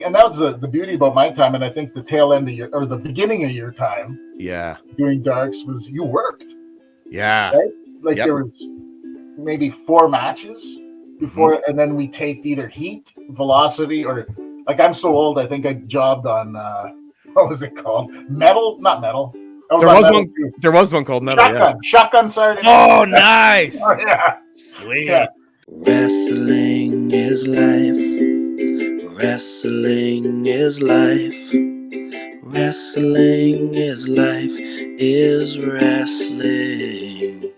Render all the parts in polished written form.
And that was the beauty about my time, and I think the tail end of your, or the beginning of your time doing darks was you worked. Yeah. Right? Like there was maybe 4 matches before, and then we taped either heat, velocity, or like I'm so old, I think I jobbed on what was it called? Metal? Not metal. There was one called Metal. Shotgun Sergeant. Oh, nice. Oh, yeah. Sweet. Yeah. Wrestling is life. Wrestling is life. Wrestling is life. Is wrestling.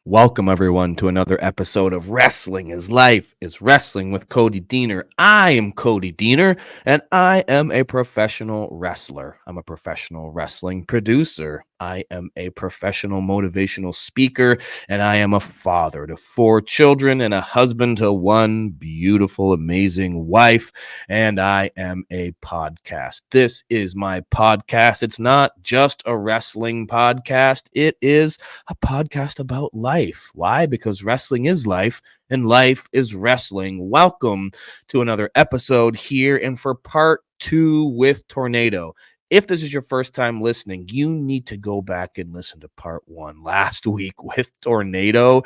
Welcome, everyone, to another episode of Wrestling is Life is Wrestling with Cody Deaner. I am Cody Deaner, and I am a professional wrestler. I'm a professional wrestling producer. I am a professional motivational speaker, and I am a father to 4 children and a husband to 1 beautiful, amazing wife, and I am a podcast. This is my podcast. It's not just a wrestling podcast. It is a podcast about life. Why? Because wrestling is life, and life is wrestling. Welcome to another episode here, and for part 2 with Tornado. If this is your first time listening, you need to go back and listen to part 1 last week with Tornado,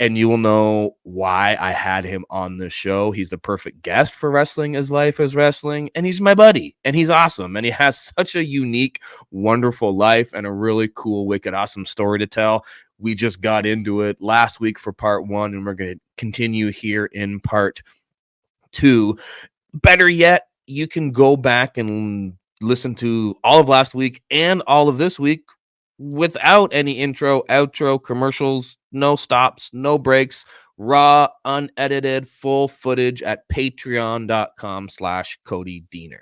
and you will know why I had him on the show. He's the perfect guest for Wrestling is Life is Wrestling, and he's my buddy, and he's awesome, and he has such a unique, wonderful life and a really cool, wicked, awesome story to tell. We just got into it last week for part 1, and we're going to continue here in part 2. Better yet, you can go back and listen to all of last week and all of this week without any intro, outro, commercials, no stops, no breaks, raw, unedited, full footage at patreon.com/Cody Deaner.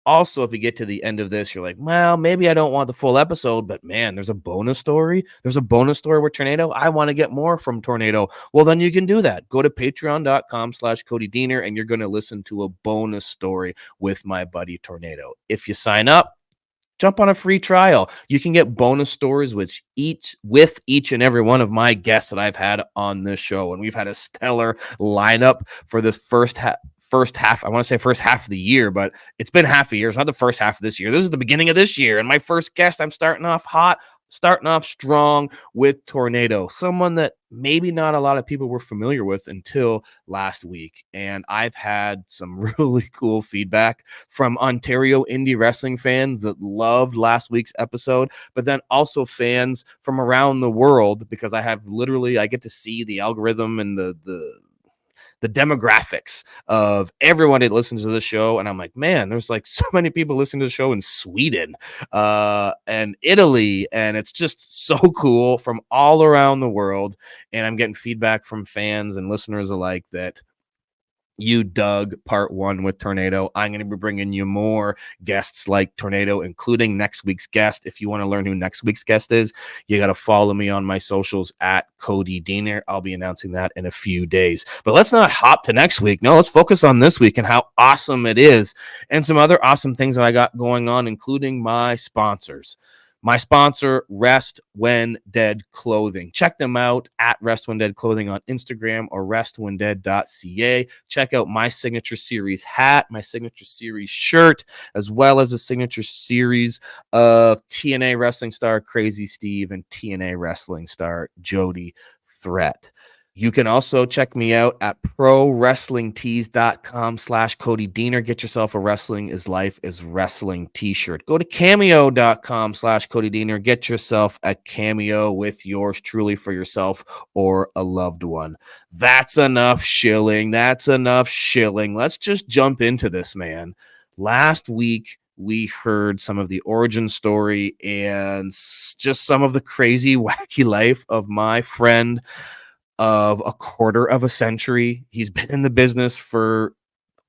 Also, if you get to the end of this, you're like, well, maybe I don't want the full episode, but man, there's a bonus story. There's a bonus story with Tornado. I want to get more from Tornado. Well, then you can do that. Go to patreon.com/Cody Deaner, and you're going to listen to a bonus story with my buddy Tornado. If you sign up, jump on a free trial. You can get bonus stories with each and every one of my guests that I've had on this show. And we've had a stellar lineup for this first half. I want to say first half of the year, but it's been half a year. It's not the first half of this year. This is the beginning of this year. And my first guest, I'm starting off hot, starting off strong with Tornado, someone that maybe not a lot of people were familiar with until last week. And I've had some really cool feedback from Ontario indie wrestling fans that loved last week's episode, but then also fans from around the world, because I get to see the algorithm and the demographics of everyone that listens to the show. And I'm like, man, there's like so many people listening to the show in Sweden and Italy. And it's just so cool from all around the world. And I'm getting feedback from fans and listeners alike that you dug part 1 with Tornado. I'm going to be bringing you more guests like Tornado, including next week's guest. If you want to learn who next week's guest is, you got to follow me on my socials at Cody Deaner. I'll be announcing that in a few days. But let's not hop to next week. No, let's focus on this week and how awesome it is, and some other awesome things that I got going on, including my sponsors. My sponsor, Rest When Dead Clothing. Check them out at Rest When Dead Clothing on Instagram or restwhendead.ca. Check out my signature series hat, my signature series shirt, as well as a signature series of TNA wrestling star Crazy Steve and TNA wrestling star Jody Threat. You can also check me out at prowrestlingtees.com/Cody Deaner. Get yourself a Wrestling is Life is Wrestling t-shirt. Go to cameo.com/Cody Deaner. Get yourself a cameo with yours truly for yourself or a loved one. That's enough shilling. Let's just jump into this, man. Last week, we heard some of the origin story and just some of the crazy, wacky life of my friend of a quarter of a century. He's been in the business for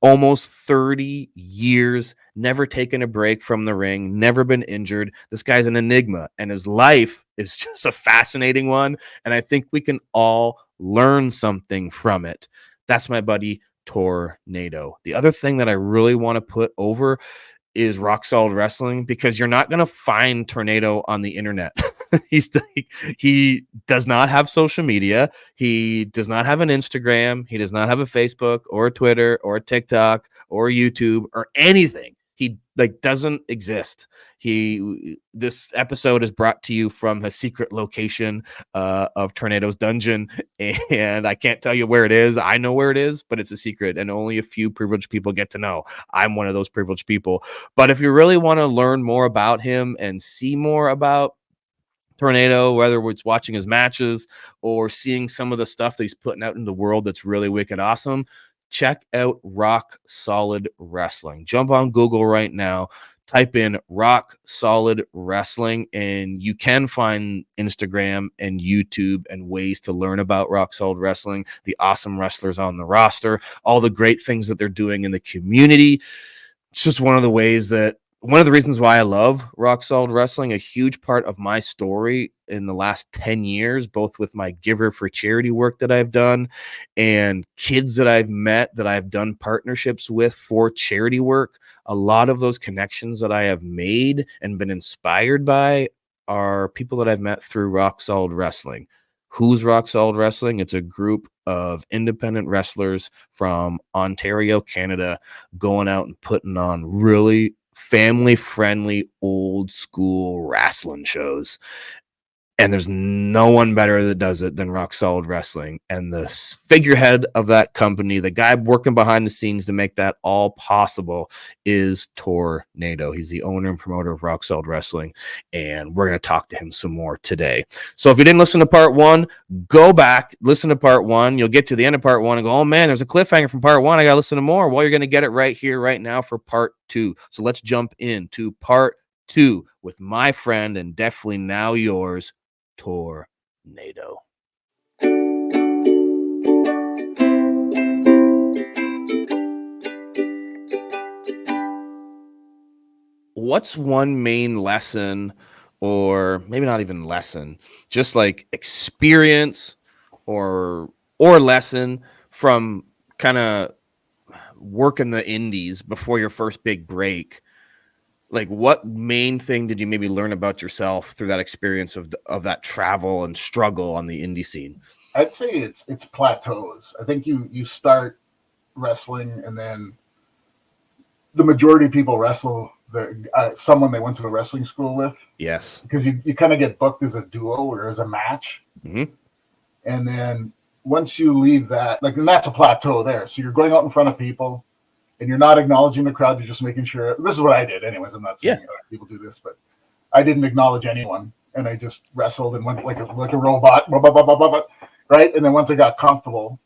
almost 30 years, never taken a break from the ring, never been injured. This guy's an enigma, and his life is just a fascinating one, and I think we can all learn something from it. That's my buddy Tornado. The other thing that I really want to put over is Rock Solid Wrestling, because you're not going to find Tornado on the internet. He does not have social media. He does not have an Instagram. He does not have a Facebook or a Twitter or a TikTok or YouTube or anything. He doesn't exist. This episode is brought to you from a secret location of Tornado's dungeon, and I can't tell you where it is. I know where it is, but it's a secret, and only a few privileged people get to know. I'm one of those privileged people. But if you really want to learn more about him and see more about Tornado, whether it's watching his matches or seeing some of the stuff that he's putting out in the world that's really wicked awesome, check out Rock Solid Wrestling. Jump on Google right now, type in Rock Solid Wrestling, and you can find Instagram and YouTube and ways to learn about Rock Solid Wrestling, the awesome wrestlers on the roster, all the great things that they're doing in the community. It's just one of the reasons why I love Rock Solid Wrestling. A huge part of my story in the last 10 years, both with my Giver for Charity work that I've done and kids that I've met that I've done partnerships with for charity work. A lot of those connections that I have made and been inspired by are people that I've met through Rock Solid Wrestling. Who's Rock Solid Wrestling? It's a group of independent wrestlers from Ontario, Canada, going out and putting on really family-friendly, old-school wrestling shows. And there's no one better that does it than Rock Solid Wrestling. And the figurehead of that company, the guy working behind the scenes to make that all possible, is Tornado. He's the owner and promoter of Rock Solid Wrestling. And we're going to talk to him some more today. So if you didn't listen to part one, go back, listen to part one. You'll get to the end of part one and go, oh man, there's a cliffhanger from part one. I got to listen to more. Well, you're going to get it right here, right now for part two. So let's jump into part two with my friend and definitely now yours, Tornado. What's one main lesson, or maybe not even lesson, just like experience or lesson from kind of working the indies before your first big break? Like, what main thing did you maybe learn about yourself through that experience of that travel and struggle on the indie scene? I'd say it's plateaus. I think you start wrestling, and then the majority of people wrestle someone they went to a wrestling school with. Yes. Because you kind of get booked as a duo or as a match. Mm-hmm. And then once you leave that, and that's a plateau there. So you're going out in front of people, and you're not acknowledging the crowd. You're just making sure. This is what I did anyways. I'm not saying other people do this, but I didn't acknowledge anyone. And I just wrestled and went like a robot, right? And then once I got comfortable,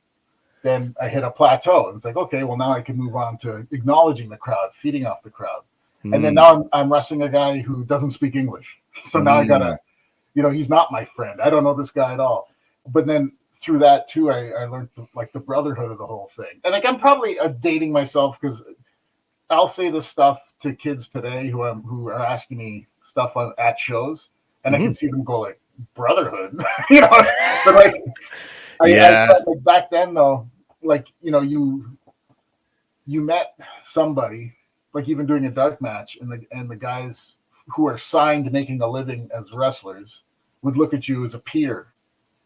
then I hit a plateau. And it's like, okay, well, now I can move on to acknowledging the crowd, feeding off the crowd. And then now I'm wrestling a guy who doesn't speak English. So now I got to, he's not my friend. I don't know this guy at all. But then through that too, I learned the brotherhood of the whole thing. And I'm probably dating myself, because I'll say this stuff to kids today who are asking me stuff at shows, and I can see them go like, brotherhood, But I back then though, you met somebody, like even doing a dark match, and the guys who are signed making a living as wrestlers would look at you as a peer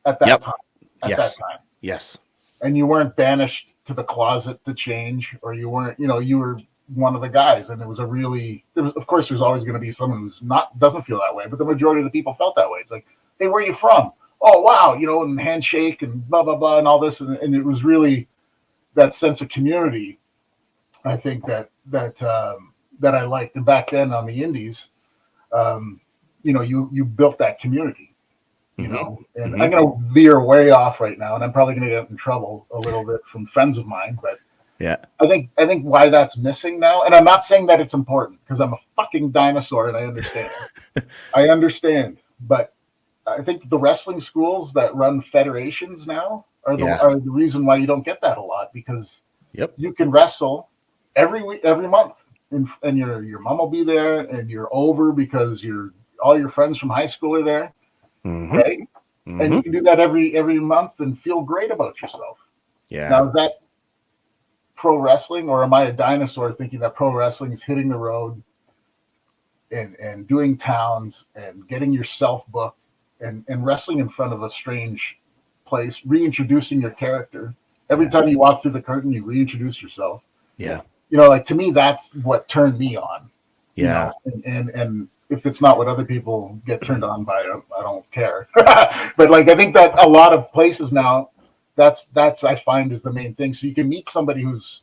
at that time. That time. Yes. And you weren't banished to the closet to change, or you weren't, you were one of the guys. And of course, there's always going to be someone doesn't feel that way, but the majority of the people felt that way. It's like, hey, where are you from? Oh, wow. And handshake and blah, blah, blah, and all this. And it was really that sense of community, I think that I liked. And back then on the indies, you built that community. And I'm going to veer way off right now, and I'm probably going to get in trouble a little bit from friends of mine, but yeah, I think why that's missing now, and I'm not saying that it's important, because I'm a fucking dinosaur and I understand, but I think the wrestling schools that run federations now are the reason why you don't get that a lot, because you can wrestle every week, every month, and your mom will be there, and you're over because all your friends from high school are there. Mm-hmm. Right? Mm-hmm. And you can do that every month and feel great about yourself. Yeah. Now, is that pro wrestling, or am I a dinosaur thinking that pro wrestling is hitting the road and doing towns and getting yourself booked and wrestling in front of a strange place, reintroducing your character. Every time you walk through the curtain, you reintroduce yourself. Yeah. Like to me, that's what turned me on. Yeah. And if it's not what other people get turned on by, I don't care. But like, I think that a lot of places now, that's I find is the main thing. So you can meet somebody who's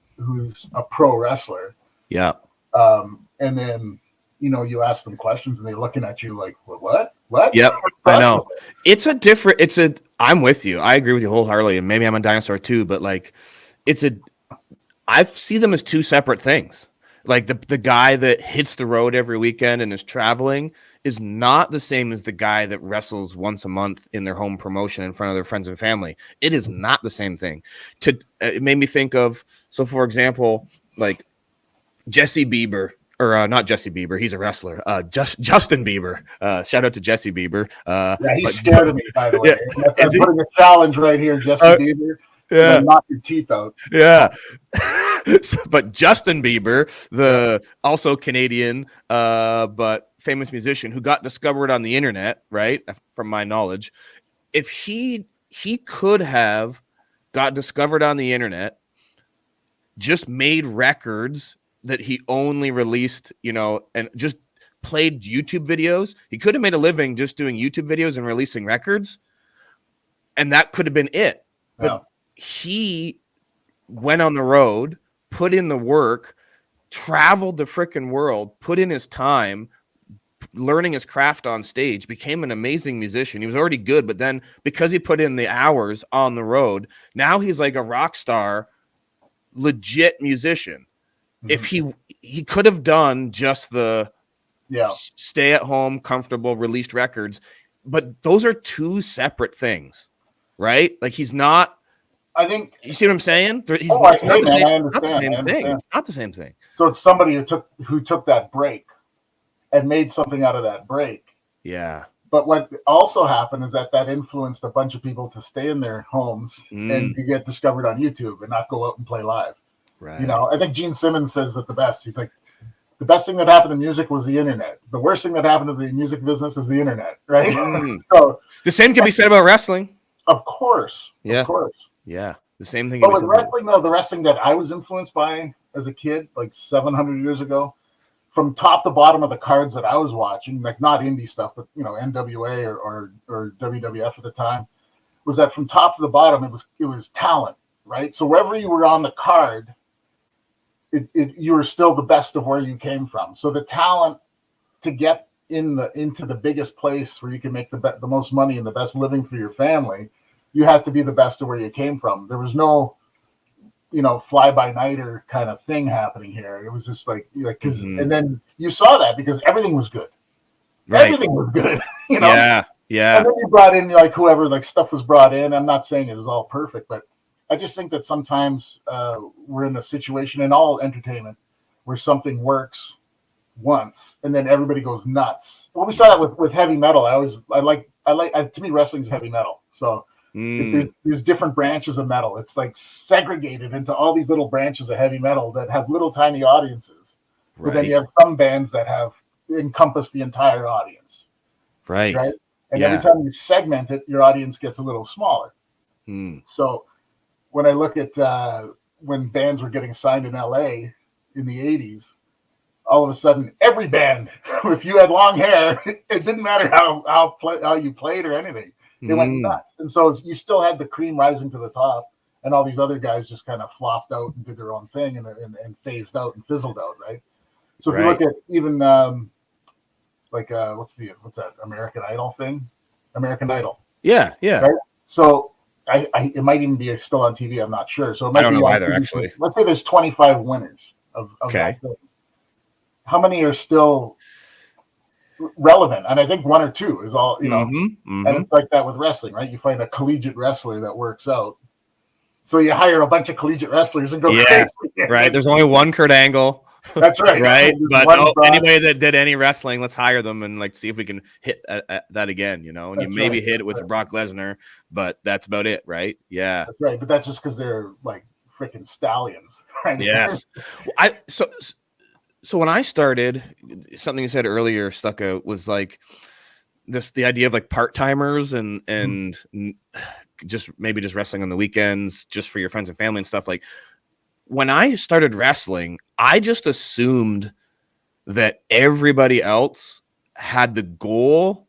a pro wrestler. Yeah. And then, you ask them questions and they're looking at you like, what? Yep. I know. I'm with you. I agree with you wholeheartedly. And maybe I'm a dinosaur too, but like, I see them as two separate things. Like the guy that hits the road every weekend and is traveling is not the same as the guy that wrestles once a month in their home promotion in front of their friends and family. It is not the same thing. It made me think of, so for example, like Jesse Bieber, or not Jesse Bieber, he's a wrestler. Justin Bieber. Shout out to Jesse Bieber. He's scared of me, by the way. I'm putting a challenge right here, Jesse Bieber. Yeah, knock your teeth out. Yeah. But Justin Bieber, the also Canadian, but famous musician who got discovered on the internet, right? From my knowledge, if he could have got discovered on the internet, just made records that he only released, and just played YouTube videos. He could have made a living just doing YouTube videos and releasing records. And that could have been it. But he went on the road, put in the work, traveled the freaking world, put in his time, learning his craft on stage, became an amazing musician. He was already good, but then because he put in the hours on the road, now he's like a rock star, legit musician. Mm-hmm. If he could have done just the stay at home, comfortable, released records, but those are two separate things, right? Like he's not. I think you see what I'm saying. It's not the same thing. It's not the same thing. So it's somebody who took that break and made something out of that break. Yeah. But what also happened is that influenced a bunch of people to stay in their homes and to get discovered on YouTube and not go out and play live. Right. I think Gene Simmons says it the best. He's like, the best thing that happened to music was the internet. The worst thing that happened to the music business is the internet, right? So the same can be said about wrestling. Of course. Yeah. Of course. Yeah. The same thing. But with wrestling, though, the wrestling that I was influenced by as a kid, like 700 years ago, from top to bottom of the cards that I was watching, like not indie stuff, but NWA or WWF at the time, was that from top to the bottom, it was talent, right? So wherever you were on the card, you were still the best of where you came from. So the talent to get into the biggest place where you can make the most money and the best living for your family, you had to be the best of where you came from. There was no, fly-by-nighter kind of thing happening here. It was just like, and then you saw that because everything was good. Right. Everything was good, Yeah. And then you brought in whoever stuff was brought in. I'm not saying it was all perfect, but I just think that sometimes we're in a situation in all entertainment where something works once and then everybody goes nuts. Well, we saw that with heavy metal. To me, wrestling's heavy metal. So there's different branches of metal. It's like segregated into all these little branches of heavy metal that have little tiny audiences. Right. But then you have some bands that have encompassed the entire audience. Right. And every time you segment it, your audience gets a little smaller. So when I look at when bands were getting signed in LA in the 80s, all of a sudden, every band, if you had long hair, it didn't matter how you played or anything. They went nuts. And so you still had the cream rising to the top, and all these other guys just kind of flopped out and did their own thing and phased out and fizzled out, right? So if you look at even what's that American Idol thing? American Idol. Yeah. Right? So it might even be still on TV. I'm not sure. So it might I don't be know either, actually. Let's say there's 25 winners of that thing. How many are still relevant? And I think one or two is all, and it's like that with wrestling, right? You find a collegiate wrestler that works out. So you hire a bunch of collegiate wrestlers and go crazy. Right. There's only one Kurt Angle. That's right. Right. But anybody that did any wrestling, let's hire them and see if we can hit that again, and that's you maybe hit it with Brock Lesnar, but that's about it. Right. Yeah. That's right. But that's just because they're like freaking stallions. Right? Yes. So when I started, something you said earlier stuck out was like the idea of like part-timers and just maybe just wrestling on the weekends just for your friends and family and stuff. Like when I started wrestling, I just assumed that everybody else had the goal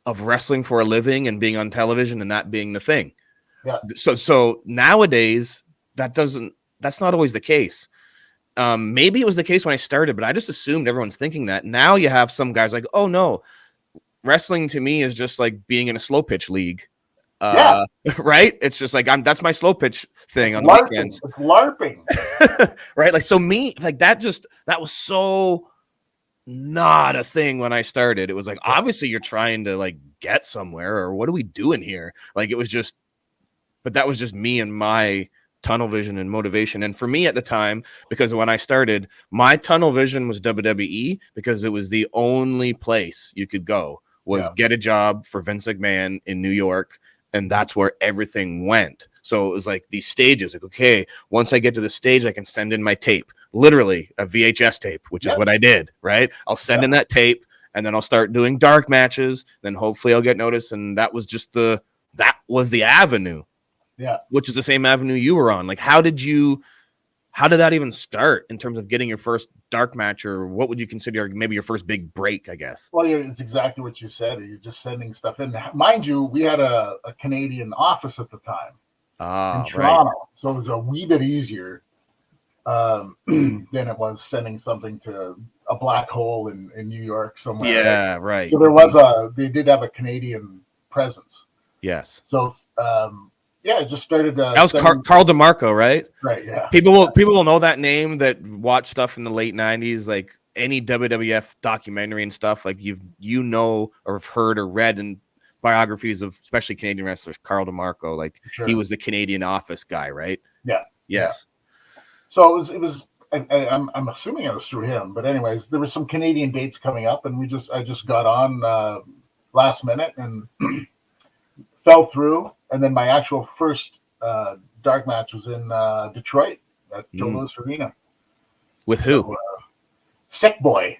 of wrestling for a living and being on television and that being the thing. Yeah. So nowadays that's not always the case. Maybe it was the case when I started, but I just assumed everyone's thinking that. Now you have some guys like, oh no, wrestling to me is just like being in a slow pitch league. Right? It's just like that's my slow pitch thing on the weekends. It's LARPing. Right? Like so me, like that was so not a thing when I started. It was like obviously you're trying to like get somewhere, or what are we doing here? Like it was just, but that was just me and my tunnel vision and motivation. And for me at the time, because when I started, my tunnel vision was WWE, because it was the only place you could go was get a job for Vince McMahon in New York. And that's where everything went. So it was like these stages, like, okay, once I get to the stage, I can send in my tape, literally a VHS tape, which is what I did, right? I'll send in that tape, and then I'll start doing dark matches. Then hopefully I'll get noticed. And that was just the avenue, which is the same avenue you were on. Like, how did that even start in terms of getting your first dark match, or what would you consider maybe your first big break, I guess? Well, it's exactly what you said. You're just sending stuff in. Mind you, we had a Canadian office at the time in Toronto. Right. So it was a wee bit easier than it was sending something to a black hole in New York somewhere. Yeah, right. So they did have a Canadian presence. Yes. So, it just started. That was Carl DeMarco, right? Right. Yeah. People will know that name that watch stuff in the late '90s, like any WWF documentary and stuff. Like or have heard or read in biographies of especially Canadian wrestlers. Carl DeMarco, like he was the Canadian office guy, right? Yeah. Yes. Yeah. So it was. I'm assuming it was through him, but anyways, there were some Canadian dates coming up, and I just got on last minute and fell through. And then my actual first dark match was in Detroit at Joe Louis Arena. With who? So, Sick Boy.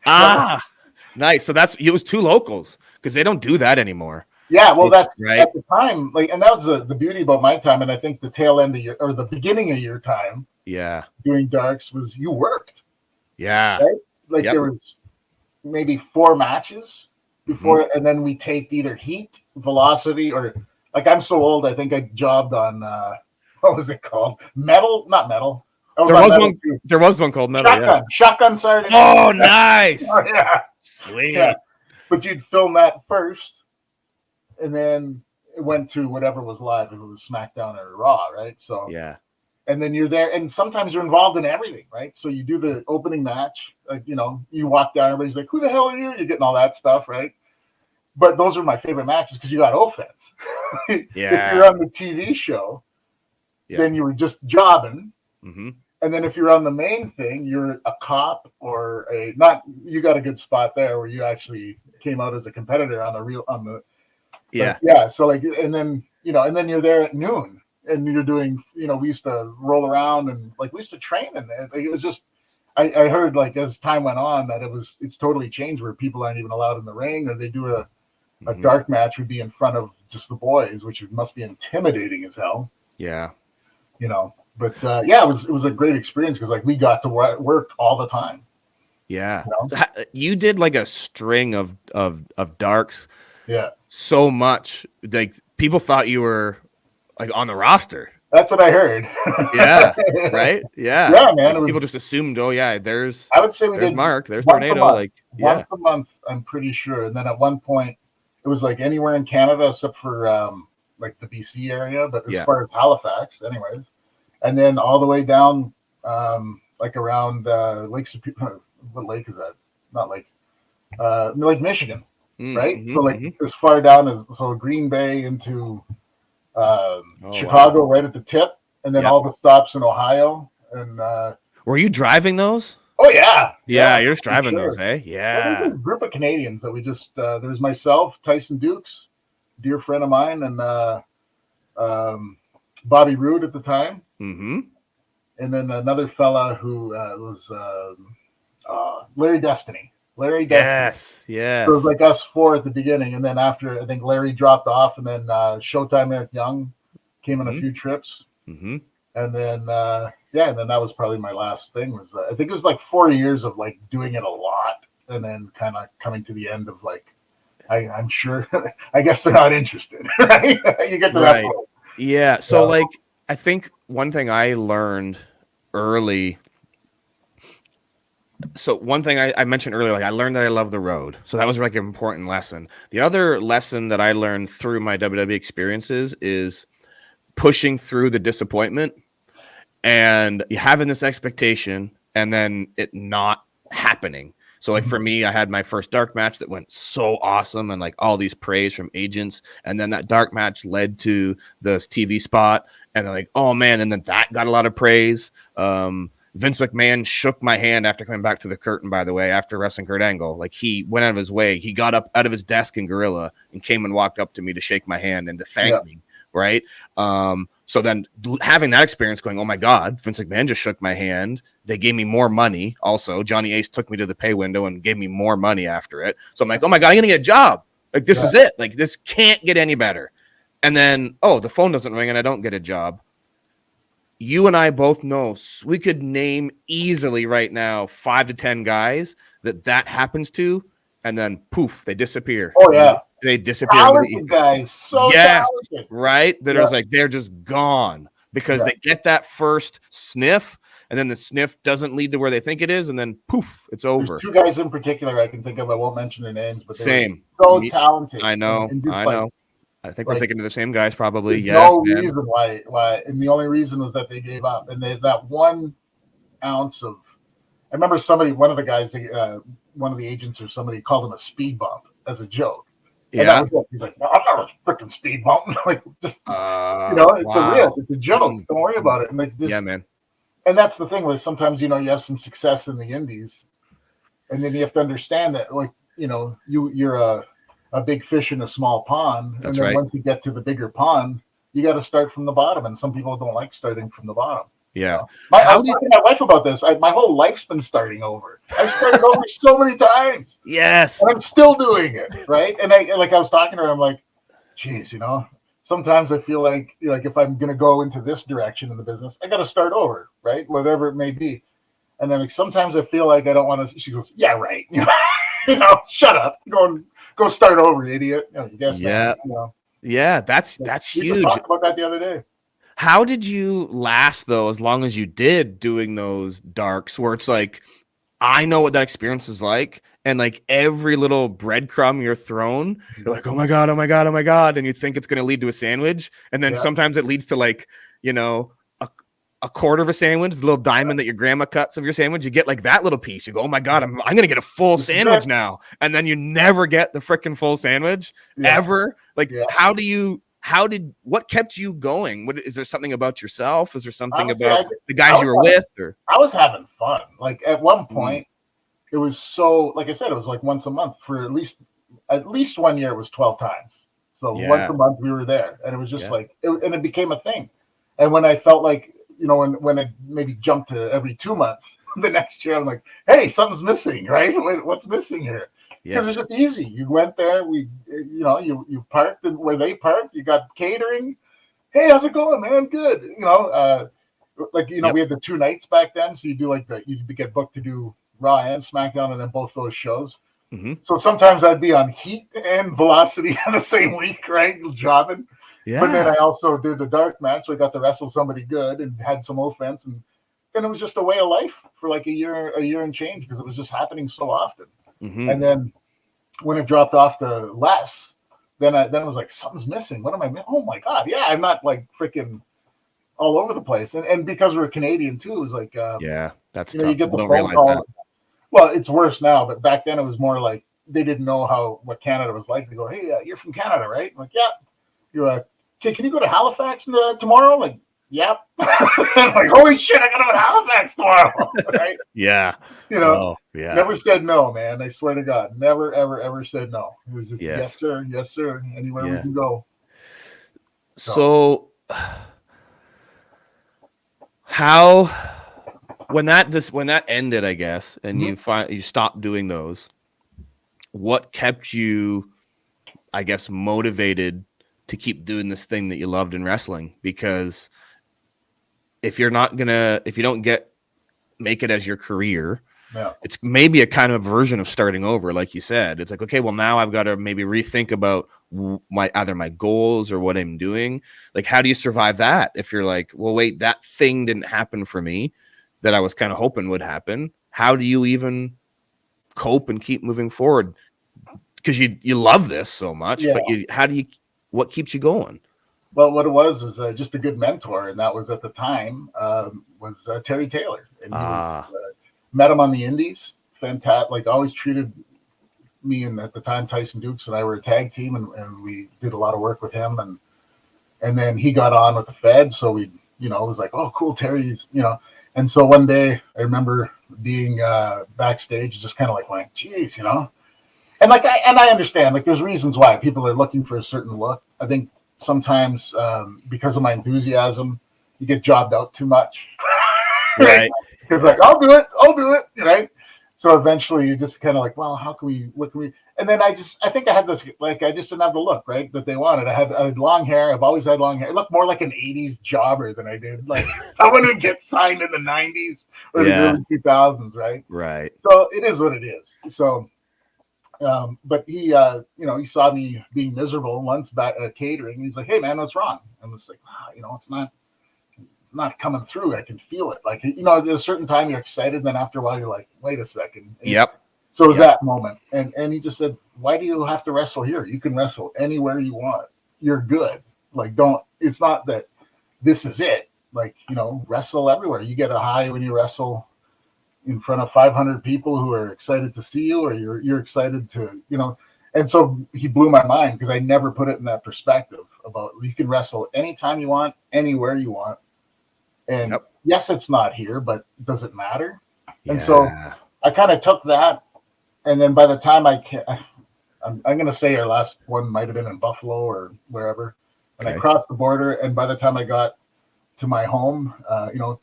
Nice. So it was two locals, because they don't do that anymore. Yeah, well, that's right at the time. Like, and that was the beauty about my time, and I think the tail end of or the beginning of your time. Yeah. Doing darks was you worked. Yeah. Right? Like there was maybe 4 matches before, and then we taped either heat, velocity, or. Like, I'm so old, I think I jobbed on, what was it called? Metal? Not metal. There was one called Metal, Shotgun Sergeant. Oh, nice. Oh, yeah. Sweet. Yeah. But you'd film that first, and then it went to whatever was live, if it was SmackDown or Raw, right? So yeah. And then you're there, and sometimes you're involved in everything, right? So you do the opening match, like, you walk down, everybody's like, who the hell are you? You're getting all that stuff, right? But those are my favorite matches because you got offense. Yeah. If you're on the TV show, then you were just jobbing. Mm-hmm. And then if you're on the main thing, you're a cop or you got a good spot there where you actually came out as a competitor So like, and then you're there at noon and you're doing, we used to roll around and like we used to train in there. Like, it was just, I heard like as time went on that it's totally changed where people aren't even allowed in the ring, or they do a dark match would be in front of just the boys, which must be intimidating as hell. Yeah. But it was a great experience because like we got to work all the time. Yeah. You did like a string of darks. Yeah. So much. Like people thought you were like on the roster. That's what I heard. Yeah. Right. Yeah. Yeah, man. Like, people just assumed, I would say there's Mark, there's Tornado. Like once a month, I'm pretty sure. And then at one point, it was like anywhere in Canada except for like the BC area, but as far as Halifax, anyways. And then all the way down, like around Lake Superior. What lake is that? Not Lake. Lake Michigan, right? So like as far down as Green Bay into Chicago, right at the tip, and then all the stops in Ohio. And were you driving those? Oh yeah, you're just driving those, eh? Yeah. Well, a group of Canadians that we just there's myself, Tyson Dukes, dear friend of mine, and Bobby Roode at the time, and then another fella who was Larry Destiny. Larry Dusty. Yes, yes. It was like us four at the beginning, and then after I think Larry dropped off, and then Showtime Eric Young came on a few trips, Mm-hmm. and then and then that was probably my last thing. Was I think it was like 4 years of like doing it a lot, and then kind of coming to the end of like I'm sure I guess they're not interested, right? You get to that point. Yeah. So like I think one thing I learned early. So one thing I mentioned earlier, like I learned that I love the road. So that was like an important lesson. The other lesson that I learned through my WWE experiences is pushing through the disappointment and having this expectation and then it not happening. So like for me, I had my first dark match that went so awesome and like all these praise from agents. And then that dark match led to the TV spot. And then like, oh man, and then that got a lot of praise. Vince McMahon shook my hand after coming back to the curtain, by the way, after wrestling Kurt Angle. Like he went out of his way. He got up out of his desk in Gorilla and came and walked up to me to shake my hand and to thank me. Right. So then having that experience going, oh my God, Vince McMahon just shook my hand. They gave me more money. Also, Johnny Ace took me to the pay window and gave me more money after it. So I'm like, oh my God, I'm going to get a job. Like, this is it. Like, this can't get any better. And then, oh, the phone doesn't ring and I don't get a job. You and I both know we could name easily right now 5 to 10 guys that happens to, and then poof, they disappear. Oh yeah, they disappear. Talented guys, so talented. Right. That is like they're just gone because they get that first sniff, and then the sniff doesn't lead to where they think it is, and then poof, it's over. There's 2 guys in particular I can think of. I won't mention their names, but they're so talented. I know. I know. I think we're thinking of the same guys, probably. No reason why, and the only reason was that they gave up, and they that 1 ounce of. I remember one of the guys, one of the agents or somebody called him a speed bump as a joke. And that was it. He's like, no, I'm not a freaking speed bump. Like, just it's it's a joke. Don't worry about it. And like this, man. And that's the thing where sometimes you have some success in the indies, and then you have to understand that like you're a big fish in a small pond. That's and then once you get to the bigger pond, you got to start from the bottom. And some people don't like starting from the bottom. Yeah. I was talking to my wife about this. My whole life's been starting over. I've started over so many times. Yes. And I'm still doing it. Right. And I was talking to her, I'm like, geez, sometimes I feel like if I'm going to go into this direction in the business, I got to start over. Right. Whatever it may be. And then sometimes I feel like I don't want to. She goes, yeah, right. Shut up. Go start over, you idiot. You guess. Yeah. Yeah. That's huge. We talked about that the other day. How did you last though, as long as you did doing those darks where it's like, I know what that experience is like. And like every little breadcrumb you're thrown, you're like, oh my God, oh my God, oh my God. And you think it's going to lead to a sandwich. And then sometimes it leads to like, a quarter of a sandwich, the little diamond that your grandma cuts of your sandwich. You get like that little piece. You go, oh my God, I'm going to get a full sandwich now. And then you never get the freaking full sandwich ever. Like, what kept you going? Is there something about yourself? Is there something about the guys you were with? Or I was having fun. Like at one point, it was so. Like I said, it was like once a month for at least 1 year. It was 12 times. So once a month we were there, and it was just like, and it became a thing. And when I felt like when it maybe jumped to every 2 months, the next year I'm like, hey, something's missing, right? What's missing here? Because it's just easy. You went there. You parked where they parked. You got catering. Hey, how's it going, man? Good. We had the 2 nights back then, so you do you get booked to do Raw and SmackDown, and then both those shows. Mm-hmm. So sometimes I'd be on Heat and Velocity in the same week, right? Jobbing. Yeah. But then I also did the dark match, so I got to wrestle somebody good and had some offense, and then it was just a way of life for like a year and change because it was just happening so often. Mm-hmm. And then when it dropped off to less, then I was like, something's missing. What am I missing? Oh my God. Yeah. I'm not like freaking all over the place. And because we're Canadian too, it was like, that's tough. You get the phone call. That. Well, it's worse now, but back then it was more like, they didn't know what Canada was like. They go, hey, you're from Canada, right? I'm like, yeah. You're okay. Can you go to Halifax tomorrow? Like, yep. Like, holy shit, I got to go to Halifax tomorrow. Right? Yeah. Never said no, man. I swear to God. Never, ever, ever said no. It was just yes sir. Anywhere we can go. So how when that ended, I guess, and you stopped doing those, what kept you, I guess, motivated to keep doing this thing that you loved in wrestling? Because if you don't make it as your career, it's maybe a kind of version of starting over. Like you said, it's like, okay, well, now I've got to maybe rethink about either my goals or what I'm doing. Like, how do you survive that if you're like, well, wait, that thing didn't happen for me that I was kind of hoping would happen? How do you even cope and keep moving forward? Because you love this so much, but what keeps you going? Well, what it was is just a good mentor, and that was at the time was Terry Taylor, and he was, met him on the indies. Fantastic, like always treated me, and at the time Tyson Dukes and I were a tag team, and we did a lot of work with him, and then he got on with the Fed, so we, it was like, oh, cool, Terry's, and so one day I remember being backstage, just kind of like going, geez, and I understand, like, there's reasons why people are looking for a certain look. I think sometimes because of my enthusiasm, you get jobbed out too much. Right. Because like, I'll do it, right? So eventually you just kind of like, well, what can we? And then I think I had this, like, I just didn't have the look, right, that they wanted. I had long hair. I've always had long hair. It looked more like an 80s jobber than I did like someone who gets signed in the 90s or the early 2000s, right? Right. So it is what it is. So but he, he saw me being miserable once back at catering. He's like, hey, man, what's wrong? I was like, it's not coming through. I can feel it. Like, at a certain time you're excited. Then after a while, you're like, wait a second. Yep. So it was that moment. And he just said, why do you have to wrestle here? You can wrestle anywhere you want. You're good. Like, it's not that this is it. Like, wrestle everywhere. You get a high when you wrestle in front of 500 people who are excited to see you, or you're excited to, and so he blew my mind because I never put it in that perspective about you can wrestle anytime you want, anywhere you want. And yes, it's not here, but does it matter? Yeah. And so I kind of took that. And then by the time I'm going to say our last one might've been in Buffalo or wherever. And I crossed the border. And by the time I got to my home,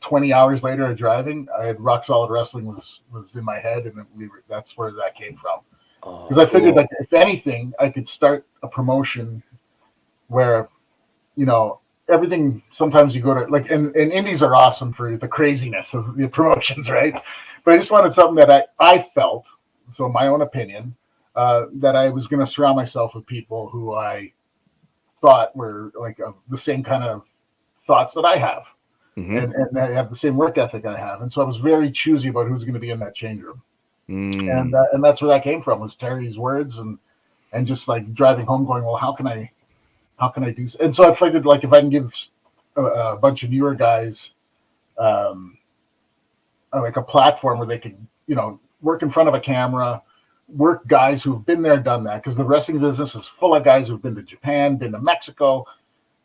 20 hours later of driving, I had Rock Solid Wrestling was in my head, and that's where that came from. Because I figured that if anything, I could start a promotion where, everything. Sometimes you go to like, and indies are awesome for the craziness of the promotions, right? But I just wanted something that I felt, so my own opinion, that I was going to surround myself with people who I thought were like the same kind of thoughts that I have, and they have the same work ethic I have, and so I was very choosy about who's going to be in that change room, and that's where that came from, was Terry's words, and just like driving home, going, well, how can I do? And so I figured, like, if I can give a bunch of newer guys, like a platform where they could, work in front of a camera, work guys who've been there, done that, because the wrestling business is full of guys who've been to Japan, been to Mexico,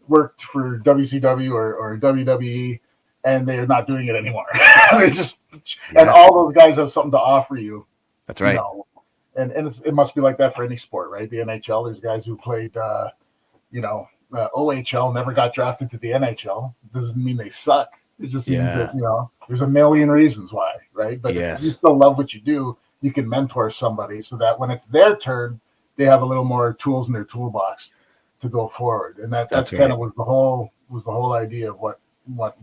worked for WCW or WWE, and they're not doing it anymore. It's just, and all those guys have something to offer you. That's right. And it must be like that for any sport, right? The NHL, there's guys who played, OHL, never got drafted to the NHL. Doesn't mean they suck. It just means that, there's a million reasons why, right? But if you still love what you do, you can mentor somebody so that when it's their turn, they have a little more tools in their toolbox to go forward. And that's kind of was the whole idea of what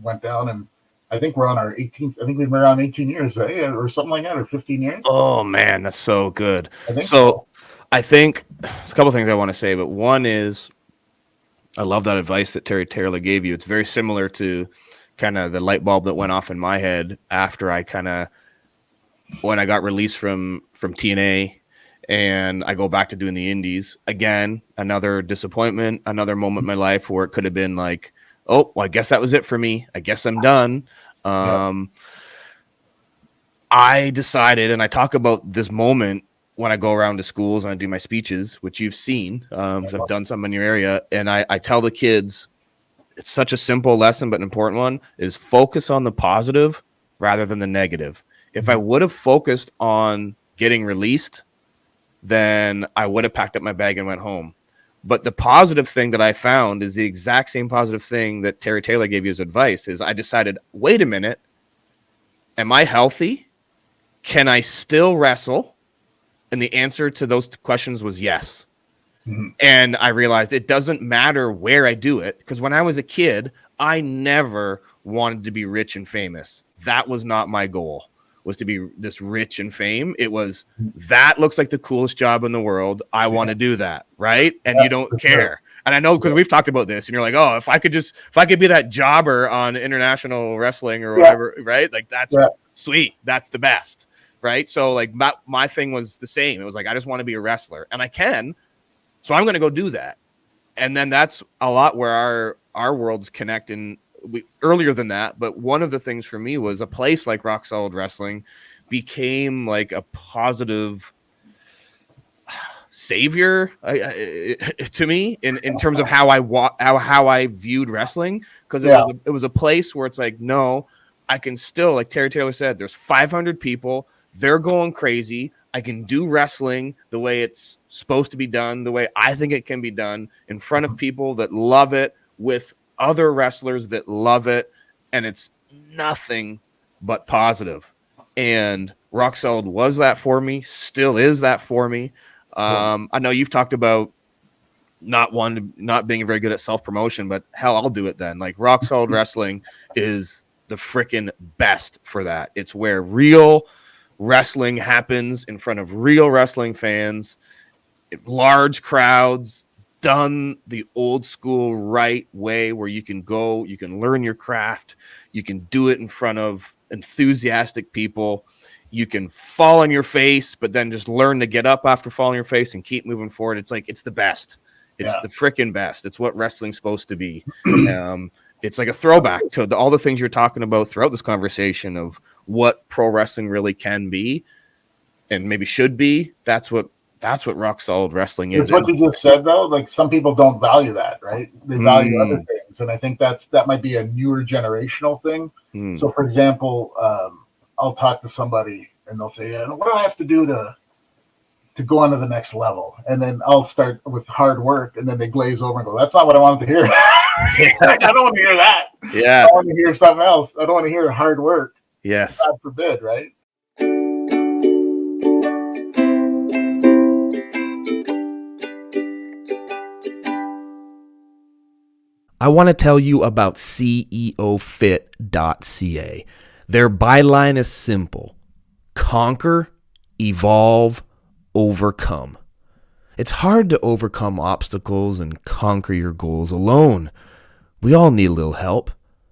went down. And I think we're on our 18th. I think we've been around 18 years, or something like that, or 15 years. Oh man, that's so good. I think there's a couple things I want to say, but one is I love that advice that Terry Taylor gave you. It's very similar to kind of the light bulb that went off in my head after when I got released from TNA. And I go back to doing the indies again, another disappointment, another moment in my life where it could have been like, oh, well, I guess that was it for me. I guess I'm done. I decided, and I talk about this moment when I go around to schools and I do my speeches, which you've seen, because I've done some in your area. And I tell the kids, it's such a simple lesson, but an important one, is focus on the positive rather than the negative. If I would have focused on getting released, then I would have packed up my bag and went home. But the positive thing that I found is the exact same positive thing that Terry Taylor gave you as advice, is I decided, wait a minute, am I healthy? Can I still wrestle? And the answer to those questions was yes. Mm-hmm. And I realized it doesn't matter where I do it, because when I was a kid, I never wanted to be rich and famous. That was not my goal, was to be this rich and fame. It was, that looks like the coolest job in the world. I want to do that, right? And you don't care. Sure. And I know, because we've talked about this, and you're like, oh, if I could be that jobber on international wrestling or whatever, right? Like, that's sweet. That's the best, right? So like my thing was the same. It was like, I just want to be a wrestler, and I can. So I'm going to go do that. And then that's a lot where our worlds connect earlier than that. But one of the things for me was a place like Rock Solid Wrestling became like a positive savior to me in terms of how I viewed wrestling. Because it was a place where it's like, no, I can still, like Terry Taylor said, there's 500 people. They're going crazy. I can do wrestling the way it's supposed to be done, the way I think it can be done, in front of people that love it, with other wrestlers that love it, and it's nothing but positive. And Rock Solid was that for me, still is that for me. I know you've talked about not being very good at self-promotion, but hell, I'll do it then. Like, Rock Solid Wrestling is the freaking best for that. It's where real wrestling happens in front of real wrestling fans, large crowds, done the old school right way, where you can go, you can learn your craft, you can do it in front of enthusiastic people, you can fall on your face, but then just learn to get up after falling on your face and keep moving forward. It's like, it's the best. It's the freaking best. It's what wrestling's supposed to be. It's like a throwback to all the things you're talking about throughout this conversation of what pro wrestling really can be and maybe should be. That's what Rock Solid Wrestling is. It's what you just said, though. Like, some people don't value that, right? They value other things, and I think that might be a newer generational thing. So, for example, I'll talk to somebody and they'll say, "Yeah, what do I have to do to go on to the next level?" And then I'll start with hard work, and then they glaze over and go, "That's not what I wanted to hear." I don't want to hear that. Yeah, I want to hear something else. I don't want to hear hard work. Yes, God forbid, right? I want to tell you about CEOFit.ca. Their byline is simple: conquer, evolve, overcome. It's hard to overcome obstacles and conquer your goals alone. We all need a little help.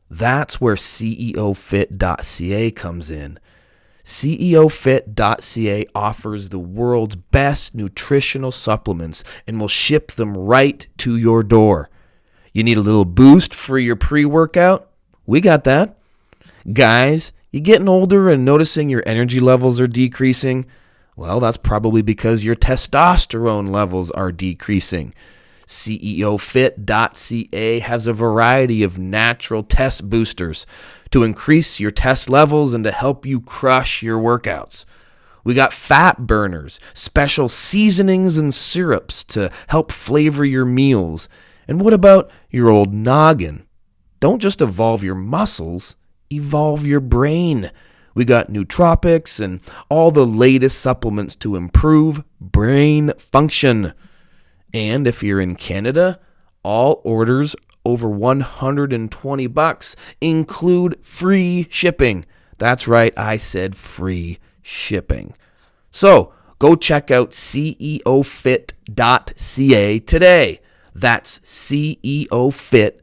That's where CEOFit.ca comes in. CEOFit.ca offers the world's best nutritional supplements and will ship them right to your door. You need a little boost for your pre-workout? We got that. Guys, you getting older and noticing your energy levels are decreasing? Well, that's probably because your testosterone levels are decreasing. CEOFit.ca has a variety of natural test boosters to increase your test levels and to help you crush your workouts. We got fat burners, special seasonings and syrups to help flavor your meals. And what about your old noggin? Don't just evolve your muscles, evolve your brain. We got nootropics and all the latest supplements to improve brain function. And if you're in Canada, all orders over $120 include free shipping. That's right, I said free shipping. So go check out CEOFit.ca today. That's CEOFit.ca.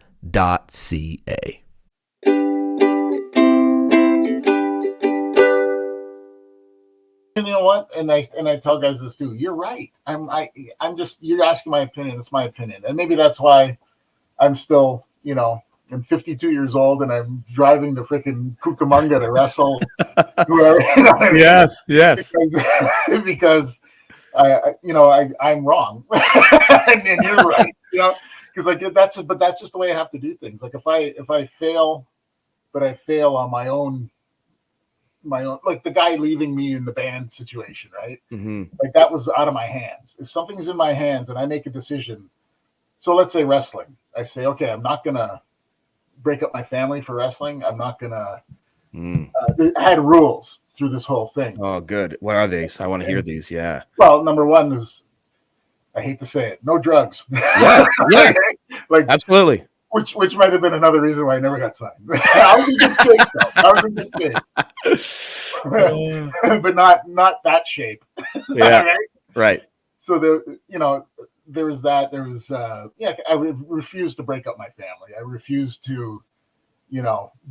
And you know what? And I tell guys this too. You're right. I'm just, you're asking my opinion. It's my opinion, and maybe that's why I'm still, I'm 52 years old and I'm driving to freaking Cucamonga to wrestle whoever. Yes. Because I'm wrong, and you're right. Because that's just the way I have to do things. Like, if I fail, but I fail on my own, like the guy leaving me in the band situation, right? Mm-hmm. Like, that was out of my hands. If something's in my hands and I make a decision, so let's say wrestling, I say, okay, I'm not gonna break up my family for wrestling. I'm not gonna. I had rules through this whole thing. Oh, good. What are these? I want to hear these. Yeah. Well, number one is, I hate to say it, no drugs. Yeah. Yeah. Like Absolutely. which might have been another reason why I never got signed. I was in good shape though. I was in good shape. But not that shape. Yeah. Right? Right. So there was that. There was I refused to break up my family. I refused to,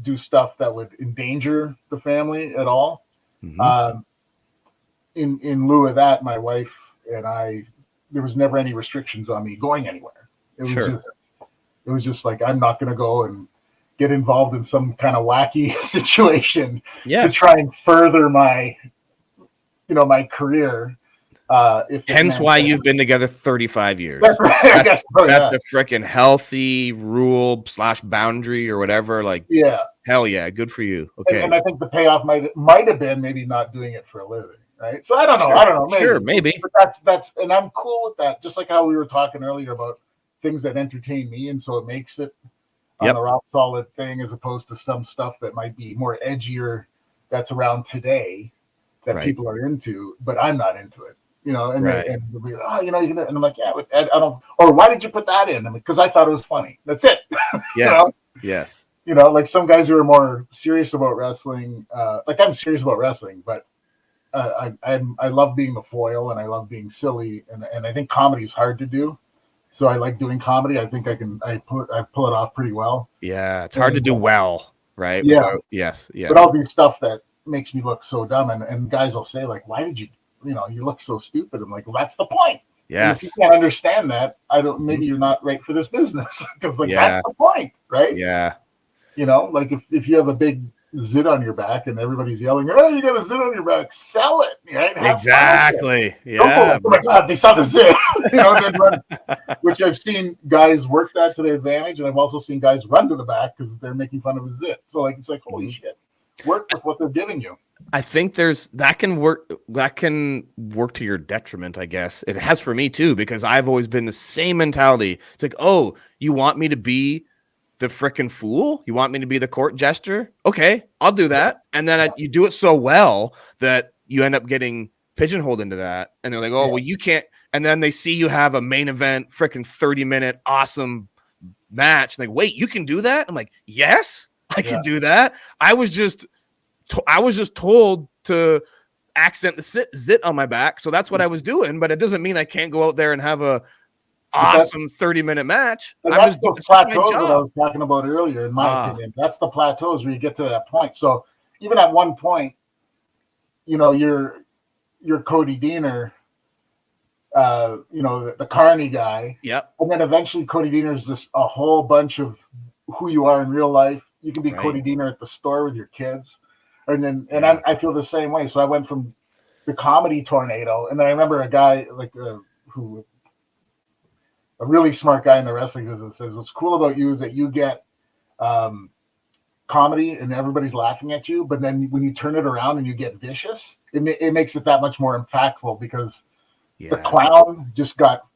do stuff that would endanger the family at all. Mhm. In lieu of that, my wife and I, there was never any restrictions on me going anywhere. It was just like, I'm not going to go and get involved in some kind of wacky situation to try and further my, my career. Hence why you've been together 35 years. That's right. I guess so, that's a freaking healthy rule / boundary or whatever. Like, yeah, hell yeah, good for you. Okay, and I think the payoff might have been maybe not doing it for a living, right? So I don't know. Maybe. But that's, and I'm cool with that. Just like how we were talking earlier about things that entertain me, and so it makes it on the rock solid thing as opposed to some stuff that might be more edgier that's around today that people are into, but I'm not into it. And they'll be like, oh, and I'm like, yeah, I don't. Or why did you put that in? Because I thought it was funny. That's it. Yes. Yes. Like some guys who are more serious about wrestling. Like I'm serious about wrestling, but I love being the foil and I love being silly, and I think comedy is hard to do. So I like doing comedy. I think I pull it off pretty well. Yeah, it's hard to do well, right? Yeah. Yes. But I'll do stuff that makes me look so dumb, and guys will say like, why did you? You look so stupid. I'm like, well, that's the point. Yes. And if you can't understand that, maybe you're not right for this business because that's the point, right? Yeah. Like if you have a big zit on your back and everybody's yelling, oh, you got a zit on your back, sell it, right? Exactly. Yeah. Like, oh my God, they saw the zit. Which I've seen guys work that to their advantage, and I've also seen guys run to the back because they're making fun of a zit. So it's like, holy shit, work with what they're giving you. I think that can work to your detriment, I guess. It has for me too, because I've always been the same mentality. It's like, oh, you want me to be the frickin' fool? You want me to be the court jester? Okay, I'll do that. And then you do it so well that you end up getting pigeonholed into that. And they're like, oh, well, you can't. And then they see you have a main event, frickin' 30-minute awesome match. Like, wait, you can do that? I'm like, yes, I can do that. I was just told to accent the zit on my back. So that's what I was doing. But it doesn't mean I can't go out there and have a awesome 30-minute match. That's those plateaus that I was talking about earlier, in my opinion. That's the plateaus where you get to that point. So even at one point, you're Cody Deaner, the Carney guy. Yep. And then eventually Cody Deaner is just a whole bunch of who you are in real life. You can be Cody Deaner at the store with your kids. And I feel the same way. So I went from the comedy tornado, and then I remember a guy a really smart guy in the wrestling business says, what's cool about you is that you get comedy and everybody's laughing at you, but then when you turn it around and you get vicious, it makes it that much more impactful because the clown just got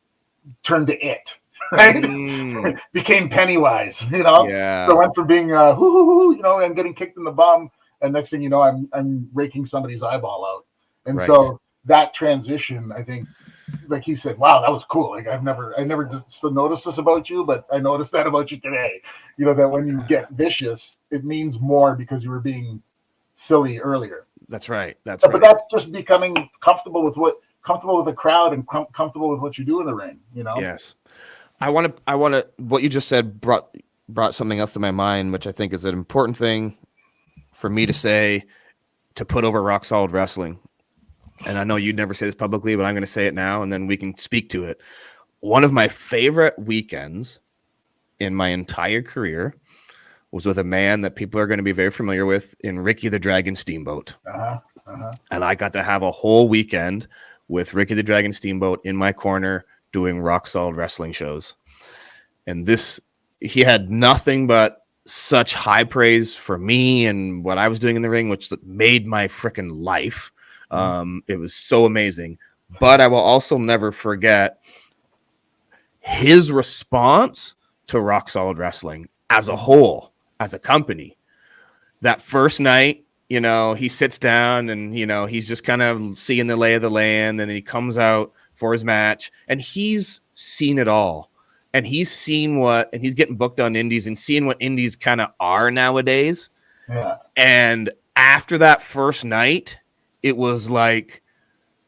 turned to it. Right? Became Pennywise, Yeah. So I went from being and getting kicked in the bum, and next thing you know, I'm raking somebody's eyeball out. And so that transition, I think, like he said, wow, that was cool. Like I never just noticed this about you, but I noticed that about you today. That when you get vicious, it means more because you were being silly earlier. That's right. But that's just becoming comfortable with the crowd and comfortable with what you do in the ring. Yes. I want to. What you just said brought something else to my mind, which I think is an important thing for me to say to put over Rock Solid Wrestling. And I know you'd never say this publicly, but I'm going to say it now, and then we can speak to it. One of my favorite weekends in my entire career was with a man that people are going to be very familiar with in Ricky the Dragon Steamboat. And I got to have a whole weekend with Ricky the Dragon Steamboat in my corner doing Rock Solid Wrestling shows. And he had nothing but such high praise for me and what I was doing in the ring, which made my freaking life. It was so amazing. But I will also never forget his response to Rock Solid Wrestling as a whole, as a company. That first night, you know, he sits down and, you know, he's just kind of seeing the lay of the land. And then he comes out for his match and he's seen it all. And he's seen and he's getting booked on indies and seeing what indies kind of are nowadays. Yeah. And after that first night, it was like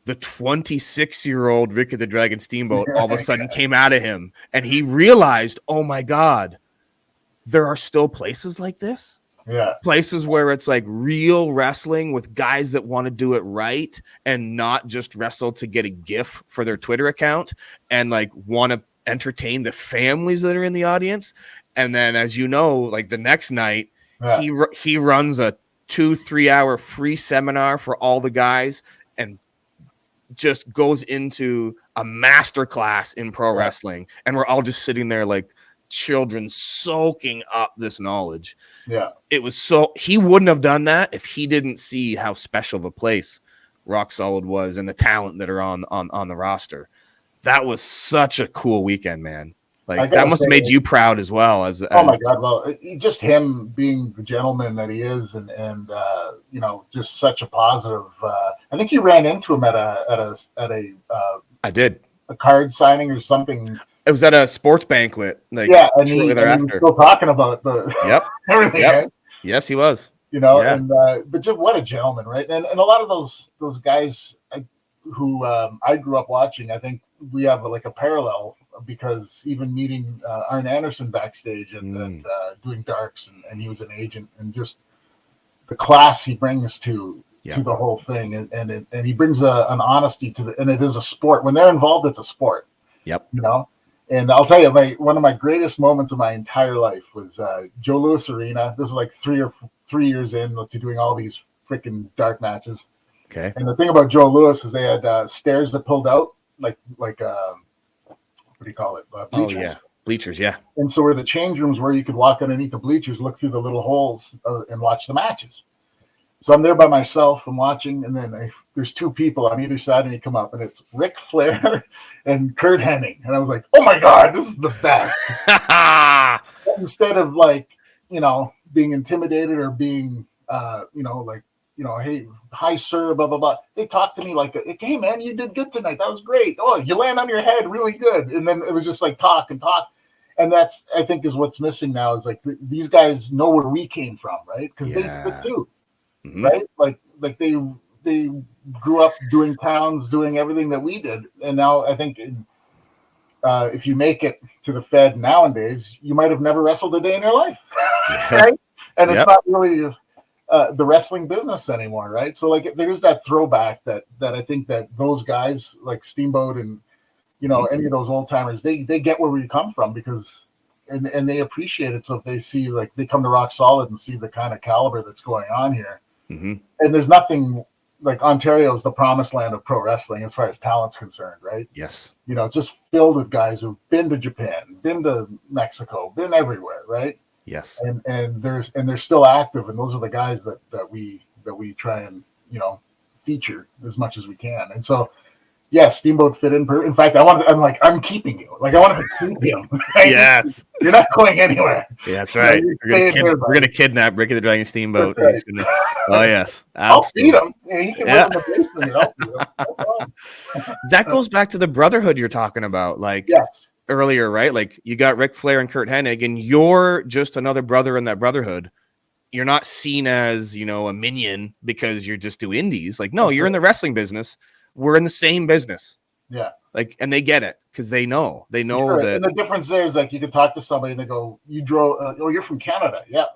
the 26-year-old Ricky the Dragon Steamboat all of a sudden came out of him. And he realized, oh my God, there are still places like this. Yeah. Places where it's like real wrestling with guys that want to do it right and not just wrestle to get a GIF for their Twitter account and like want to entertain the families that are in the audience. And then, as you know, like the next night, he runs a 2-3 hour free seminar for all the guys and just goes into a masterclass in pro wrestling. And we're all just sitting there like children soaking up this knowledge. Yeah. It was he wouldn't have done that if he didn't see how special of a place Rock Solid was and the talent that are on the roster. That was such a cool weekend, man. Like that must have made you proud as well. Oh my God! Well, just him being the gentleman that he is, and you know, just such a positive. I think you ran into him at a I did a card signing or something. It was at a sports banquet. Like and shortly he thereafter. was still talking about the everything. Yep. Right? Yes, he was. You know, and but just what a gentleman, right? And a lot of those guys who I grew up watching, I think we have like a parallel because even meeting Arn Anderson backstage and doing darks, and he was an agent, and just the class he brings to the whole thing, and he brings an honesty to and it is a sport. When they're involved, it's a sport. Yep. You know, and I'll tell you, one of my greatest moments of my entire life was Joe Louis Arena. This is like 3 years in to doing all these freaking dark matches. Okay. And the thing about Joe Louis is they had stairs that pulled out, like what do you call it? Bleachers. Bleachers, yeah. And so where the change rooms were, you could walk underneath the bleachers, look through the little holes, and watch the matches. So I'm there by myself, I'm watching, and then there's 2 people on either side of me come up, and it's Ric Flair and Kurt Hennig. And I was like, oh my God, this is the best. Instead of like, you know, being intimidated or being, you know, like, you know, hey, hi, sir, blah, blah, blah. They talked to me like, hey, man, you did good tonight. That was great. Oh, you land on your head really good. And then it was just like talk and talk. And that's, I think, is what's missing now is like these guys know where we came from, right? Because they did too, right? Like they grew up doing towns, doing everything that we did. And now I think if you make it to the Fed nowadays, you might have never wrestled a day in your life, right? And it's not really the wrestling business anymore, right? So like there's that throwback that I think that those guys like Steamboat and, you know, any of those old timers, they get where we come from because and they appreciate it. So if they see like they come to Rock Solid and see the kind of caliber that's going on here, and there's nothing like Ontario's the promised land of pro wrestling as far as talent's concerned, right? Yes. You know, it's just filled with guys who've been to Japan, been to Mexico, been everywhere, right? Yes. And they're still active, and those are the guys that we try and, you know, feature as much as we can. And so, yeah, Steamboat fit in. In fact, I'm keeping you. Like I wanted to keep him. Right? Yes. You're not going anywhere. Yeah, that's right. We're gonna kidnap Ricky the Dragon Steamboat. Right. Oh yes. I'll feed him. Yeah, he can live in the basement. I'll feed him. No problem. That goes back to the brotherhood you're talking about. Like earlier, right? Like you got Ric Flair and Kurt Hennig, and you're just another brother in that brotherhood. You're not seen as, you know, a minion because you're just do indies. Like, no, you're in the wrestling business. We're in the same business. Yeah. Like, and they get it because they know that. And the difference there is like you can talk to somebody and they go, you drove, you're from Canada. Yeah.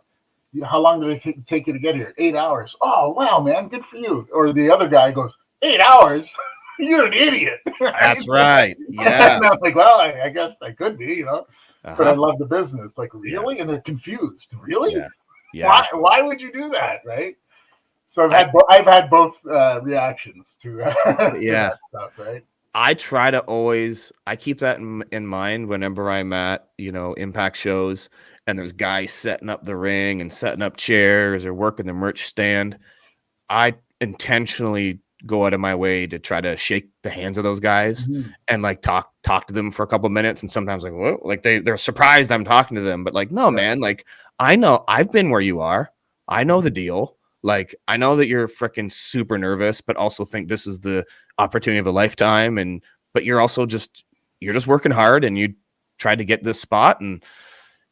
How long did it take you to get here? 8 hours. Oh, wow, man. Good for you. Or the other guy goes, 8 hours? You're an idiot. Right? That's right. Yeah. And I'm like, well, I guess I could be, you know, but I love the business. Like, really? Yeah. And they're confused. Really? Yeah. Yeah. Why would you do that? Right. So I've had both reactions to that stuff, right? I try to always keep that in mind whenever I'm at, you know, Impact shows and there's guys setting up the ring and setting up chairs or working the merch stand. I intentionally go out of my way to try to shake the hands of those guys and like talk to them for a couple minutes. And sometimes like, whoa, like they're surprised I'm talking to them, but like, no, man, like I know I've been where you are. I know the deal. Like, I know that you're freaking super nervous, but also think this is the opportunity of a lifetime. But you're also you're just working hard, and you tried to get this spot. And,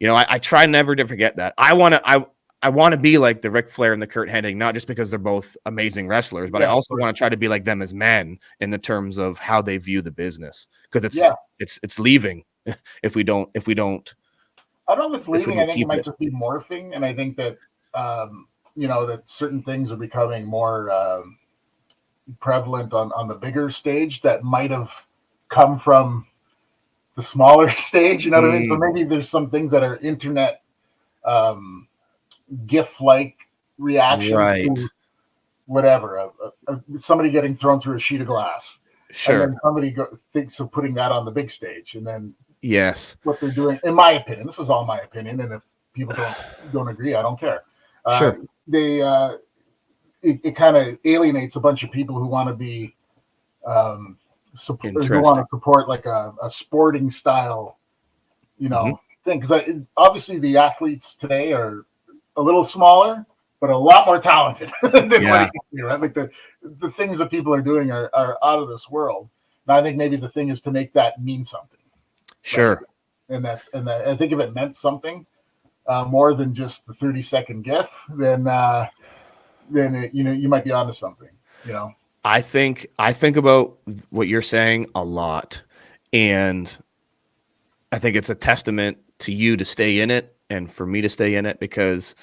I try never to forget that. I want to be like the Ric Flair and the Kurt Hennig, not just because they're both amazing wrestlers, but I also want to try to be like them as men in the terms of how they view the business. Because it's leaving if we don't. I don't know if it's leaving. I think it might it. just be morphing, and I think that that certain things are becoming more prevalent on the bigger stage that might have come from the smaller stage. You know what I mean? But maybe there's some things that are internet GIF-like reactions to whatever, somebody getting thrown through a sheet of glass. Sure. And then somebody thinks of putting that on the big stage, and then what they're doing, in my opinion, this is all my opinion, and if people don't agree, I don't care. Sure. It kind of alienates a bunch of people who want to be who want to support like a sporting style, thing. Because obviously the athletes today are a little smaller, but a lot more talented than what it used to be, right? Like the things that people are doing are out of this world. And I think maybe the thing is to make that mean something. Sure. Right? And I think if it meant something more than just the 30-second GIF, then you might be onto something. I think about what you're saying a lot, and I think it's a testament to you to stay in it and for me to stay in it, because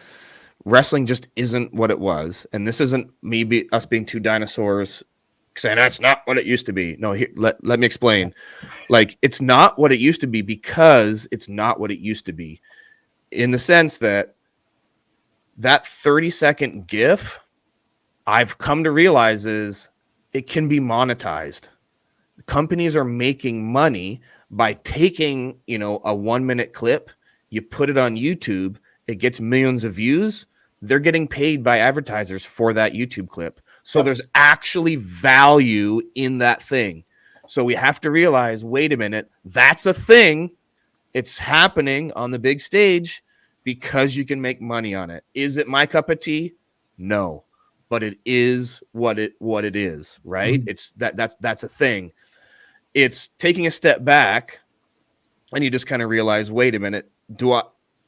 wrestling just isn't what it was. And this isn't us being two dinosaurs saying that's not what it used to be. No, let me explain. Like, it's not what it used to be because it's not what it used to be, in the sense that 30-second GIF, I've come to realize is it can be monetized. Companies are making money by taking, a 1-minute clip, you put it on YouTube, it gets millions of views. They're getting paid by advertisers for that YouTube clip. So there's actually value in that thing. So we have to realize, wait a minute, that's a thing. It's happening on the big stage because you can make money on it. Is it my cup of tea? No, but it is what it is, right? Mm-hmm. It's that's a thing. It's taking a step back, and you just kind of realize, wait a minute,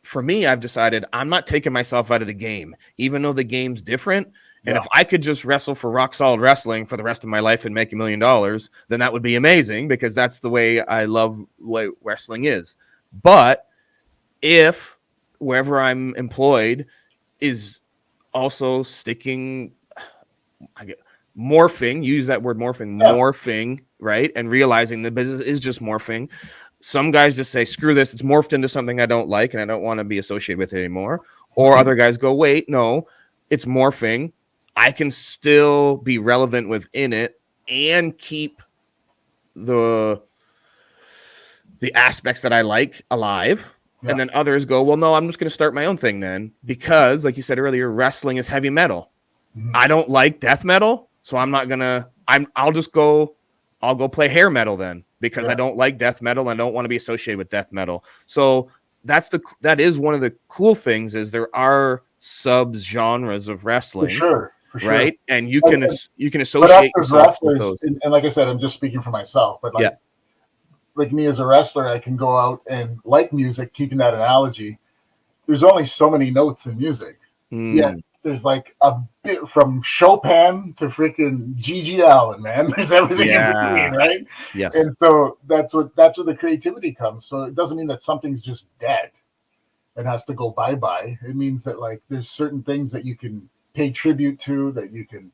for me, I've decided I'm not taking myself out of the game, even though the game's different. And if I could just wrestle for Rock Solid Wrestling for the rest of my life and make $1 million, then that would be amazing, because that's the way I love what wrestling is. But if wherever I'm employed is also morphing, use that word morphing, right? And realizing the business is just morphing. Some guys just say, screw this, it's morphed into something I don't like and I don't want to be associated with it anymore. Or other guys go, wait, no, it's morphing. I can still be relevant within it and keep the aspects that I like alive. Yeah. And then others go, well, no, I'm just going to start my own thing then, because like you said earlier, wrestling is heavy metal. Mm-hmm. I don't like death metal, so I'll go play hair metal then, because I don't like death metal and I don't want to be associated with death metal. So that is one of the cool things, is there are sub-genres of wrestling. For sure. Right? And you can associate yourself with those. And like I said, I'm just speaking for myself, but like me as a wrestler, I can go out and, like music, keeping that analogy, there's only so many notes in music. Yeah, there's like a bit from Chopin to freaking G.G. Allen, man. There's everything in between, right? Yes. And so that's where the creativity comes. So it doesn't mean that something's just dead and has to go bye-bye. It means that, like, there's certain things that you can pay tribute to, that you can,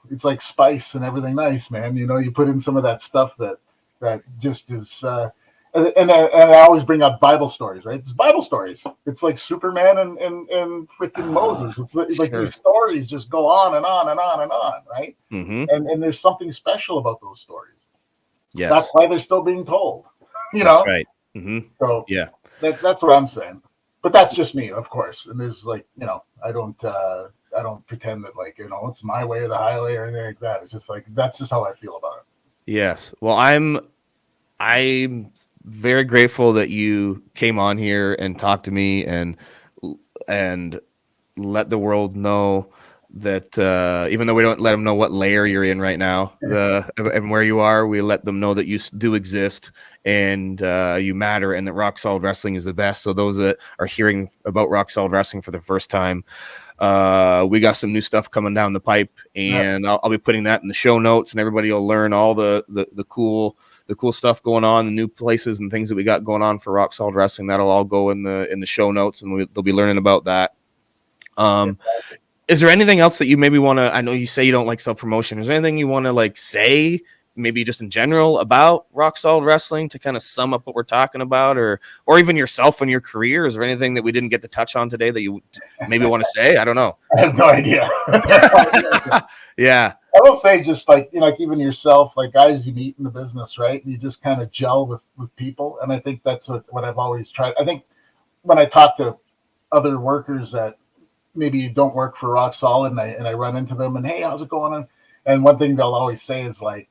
it's like spice and everything nice, man. You put in some of that stuff that just is, and I always bring up Bible stories, right? It's Bible stories. It's like Superman and freaking Moses. It's like these stories just go on and on and on and on, right? Mm-hmm. And there's something special about those stories. Yes. That's why they're still being told, That's right. Mm-hmm. So yeah, that's what I'm saying. But that's just me, of course. And there's like, I don't pretend that, like, it's my way or the highway or anything like that. It's just like, that's just how I feel about it. Yes. Well, I'm very grateful that you came on here and talked to me and let the world know that even though we don't let them know what layer you're in right now, and where you are, we let them know that you do exist and you matter, and that Rock Solid Wrestling is the best. So those that are hearing about Rock Solid Wrestling for the first time, we got some new stuff coming down the pipe, and I'll be putting that in the show notes, and everybody will learn all the cool stuff going on, the new places and things that we got going on for Rock Solid Wrestling. That'll all go in the show notes, and they'll be learning about that. Is there anything else that you maybe want to, I know you say you don't like self-promotion. Is there anything you want to like say, maybe just in general about Rock Solid Wrestling to kind of sum up what we're talking about, or even yourself and your career? Is there anything that we didn't get to touch on today that you maybe want to say? I don't know. I have no idea. Yeah. I will say just like, like even yourself, like guys you meet in the business, right? You just kind of gel with people. And I think that's what I've always tried. I think when I talk to other workers that maybe don't work for Rock Solid and I run into them and, hey, how's it going on? And one thing they'll always say is like,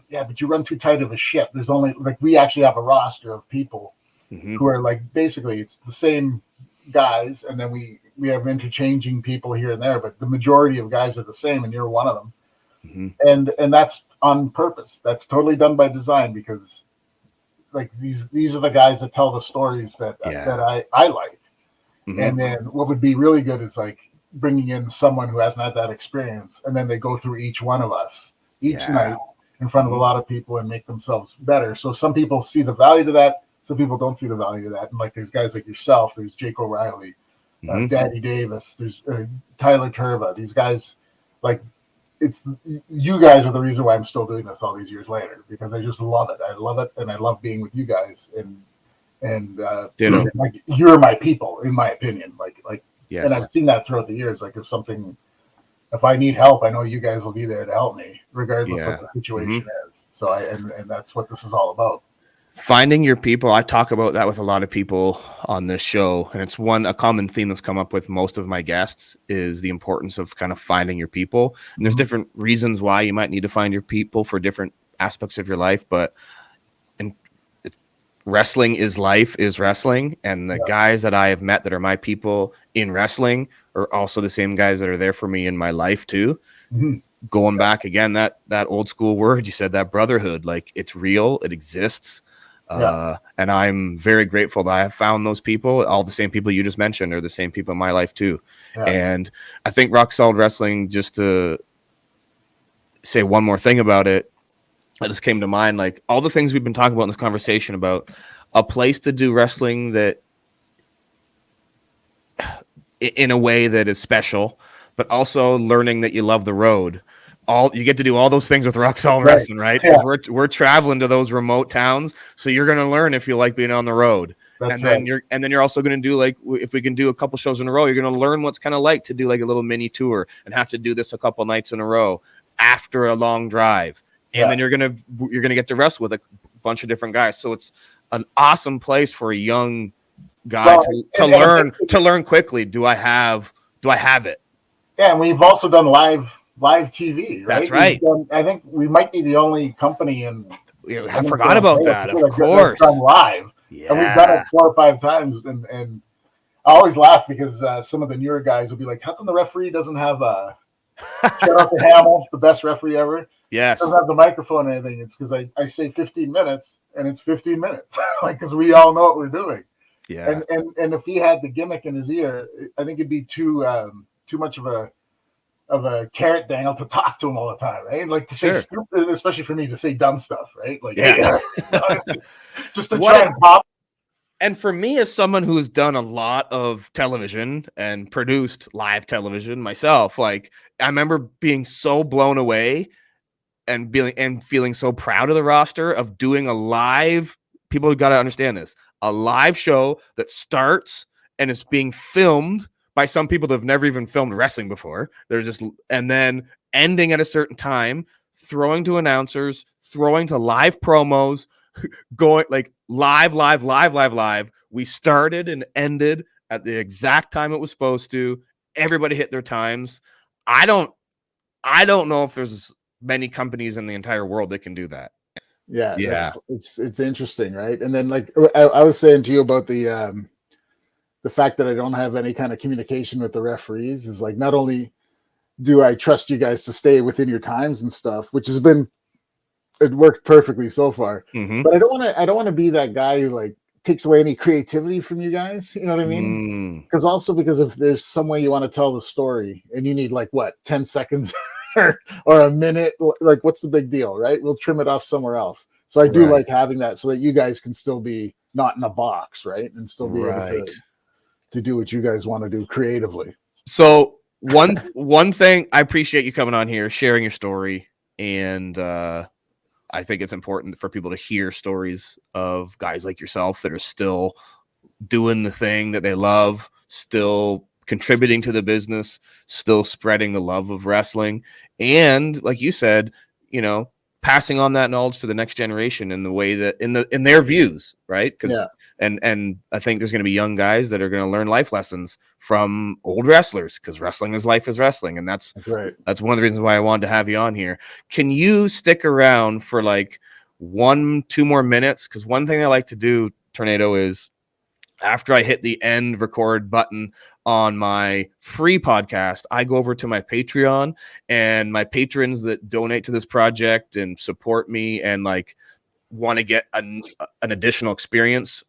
yeah, but you run too tight of a ship. There's only like, we actually have a roster of people who are like, basically it's the same guys. And then we have interchanging people here and there, but the majority of guys are the same. And you're one of them. And that's on purpose. That's totally done by design, because like these are the guys that tell the stories that I like. And then what would be really good is like bringing in someone who hasn't had that experience, and then they go through each one of us each night in front of a lot of people and make themselves better. So some people see the value to that, some people don't see the value to that. And like there's guys like yourself, there's Jake O'Reilly, Daddy Davis, there's Tyler Turva. These guys, like, it's you guys are the reason why I'm still doing this all these years later, because I just love it. I love it, and I love being with you guys. And like you're my people, in my opinion. Like, yes. And I've seen that throughout the years. Like if I need help, I know you guys will be there to help me, regardless of what the situation is. So and that's what this is all about. Finding your people. I talk about that with a lot of people on this show, and it's a common theme that's come up with most of my guests is the importance of kind of finding your people. And there's different reasons why you might need to find your people for different aspects of your life, but wrestling is life is wrestling. And the guys that I have met that are my people in wrestling are also the same guys that are there for me in my life too. Going back again, that old school word you said, that brotherhood, like it's real, it exists. And I'm very grateful that I have found those people. All the same people you just mentioned are the same people in my life too. And I think Rock Solid Wrestling, just to say one more thing about it, that just came to mind, like all the things we've been talking about in this conversation about a place to do wrestling that in a way that is special, but also learning that you love the road. You get to do all those things with Rock Solid Wrestling, right? Because we're traveling to those remote towns, so you're going to learn if you like being on the road. Then you're also going to do, like, if we can do a couple shows in a row, you're going to learn what's kind of like to do like a little mini tour and have to do this a couple nights in a row after a long drive. And then you're gonna get to wrestle with a bunch of different guys. So it's an awesome place for a young guy to learn quickly. Do I have it? Yeah, and we've also done live TV. Right? That's right. I think we might be the only company in. I forgot about that. Of course, done live. Yeah, and we've done it 4 or 5 times, and I always laugh because some of the newer guys will be like, "How come the referee doesn't have a?" Shout out to Hamill, the best referee ever. Yes. Doesn't have the microphone or anything. It's because I say 15 minutes and it's 15 minutes. Like, because we all know what we're doing. Yeah. And if he had the gimmick in his ear, I think it'd be too much of a carrot dangle to talk to him all the time, right? Like to say stupid, especially for me to say dumb stuff, right? Like just to try and pop. And for me, as someone who's done a lot of television and produced live television myself, like I remember being so blown away and feeling so proud of the roster of doing a live. People have got to understand this: a live show that starts and is being filmed by some people that have never even filmed wrestling before. And then ending at a certain time, throwing to announcers, throwing to live promos, going like live. We started and ended at the exact time it was supposed to. Everybody hit their times. I don't know if there's many companies in the entire world that can do that. Yeah. It's interesting, right? And then like I was saying to you about the the fact that I don't have any kind of communication with the referees is like, not only do I trust you guys to stay within your times and stuff, which has been, it worked perfectly so far. Mm-hmm. But I don't want to be that guy who like takes away any creativity from you guys. You know what I mean? Because if there's some way you want to tell the story and you need like what 10 seconds or a minute, like what's the big deal, right? We'll trim it off somewhere else. So I do like having that so that you guys can still be not in a box, right? And still be able to do what you guys want to do creatively. So one thing, I appreciate you coming on here, sharing your story, and I think it's important for people to hear stories of guys like yourself that are still doing the thing that they love, still contributing to the business, still spreading the love of wrestling, and like you said, you know, passing on that knowledge to the next generation in the way that in their views, right? Because and I think there's going to be young guys that are going to learn life lessons from old wrestlers, because wrestling is life is wrestling, and that's right. That's one of the reasons why I wanted to have you on here. Can you stick around for like 1-2 more minutes? Because one thing I like to do, Tornado, is after I hit the end record button on my free podcast, I go over to my Patreon, and my patrons that donate to this project and support me and like want to get an additional experience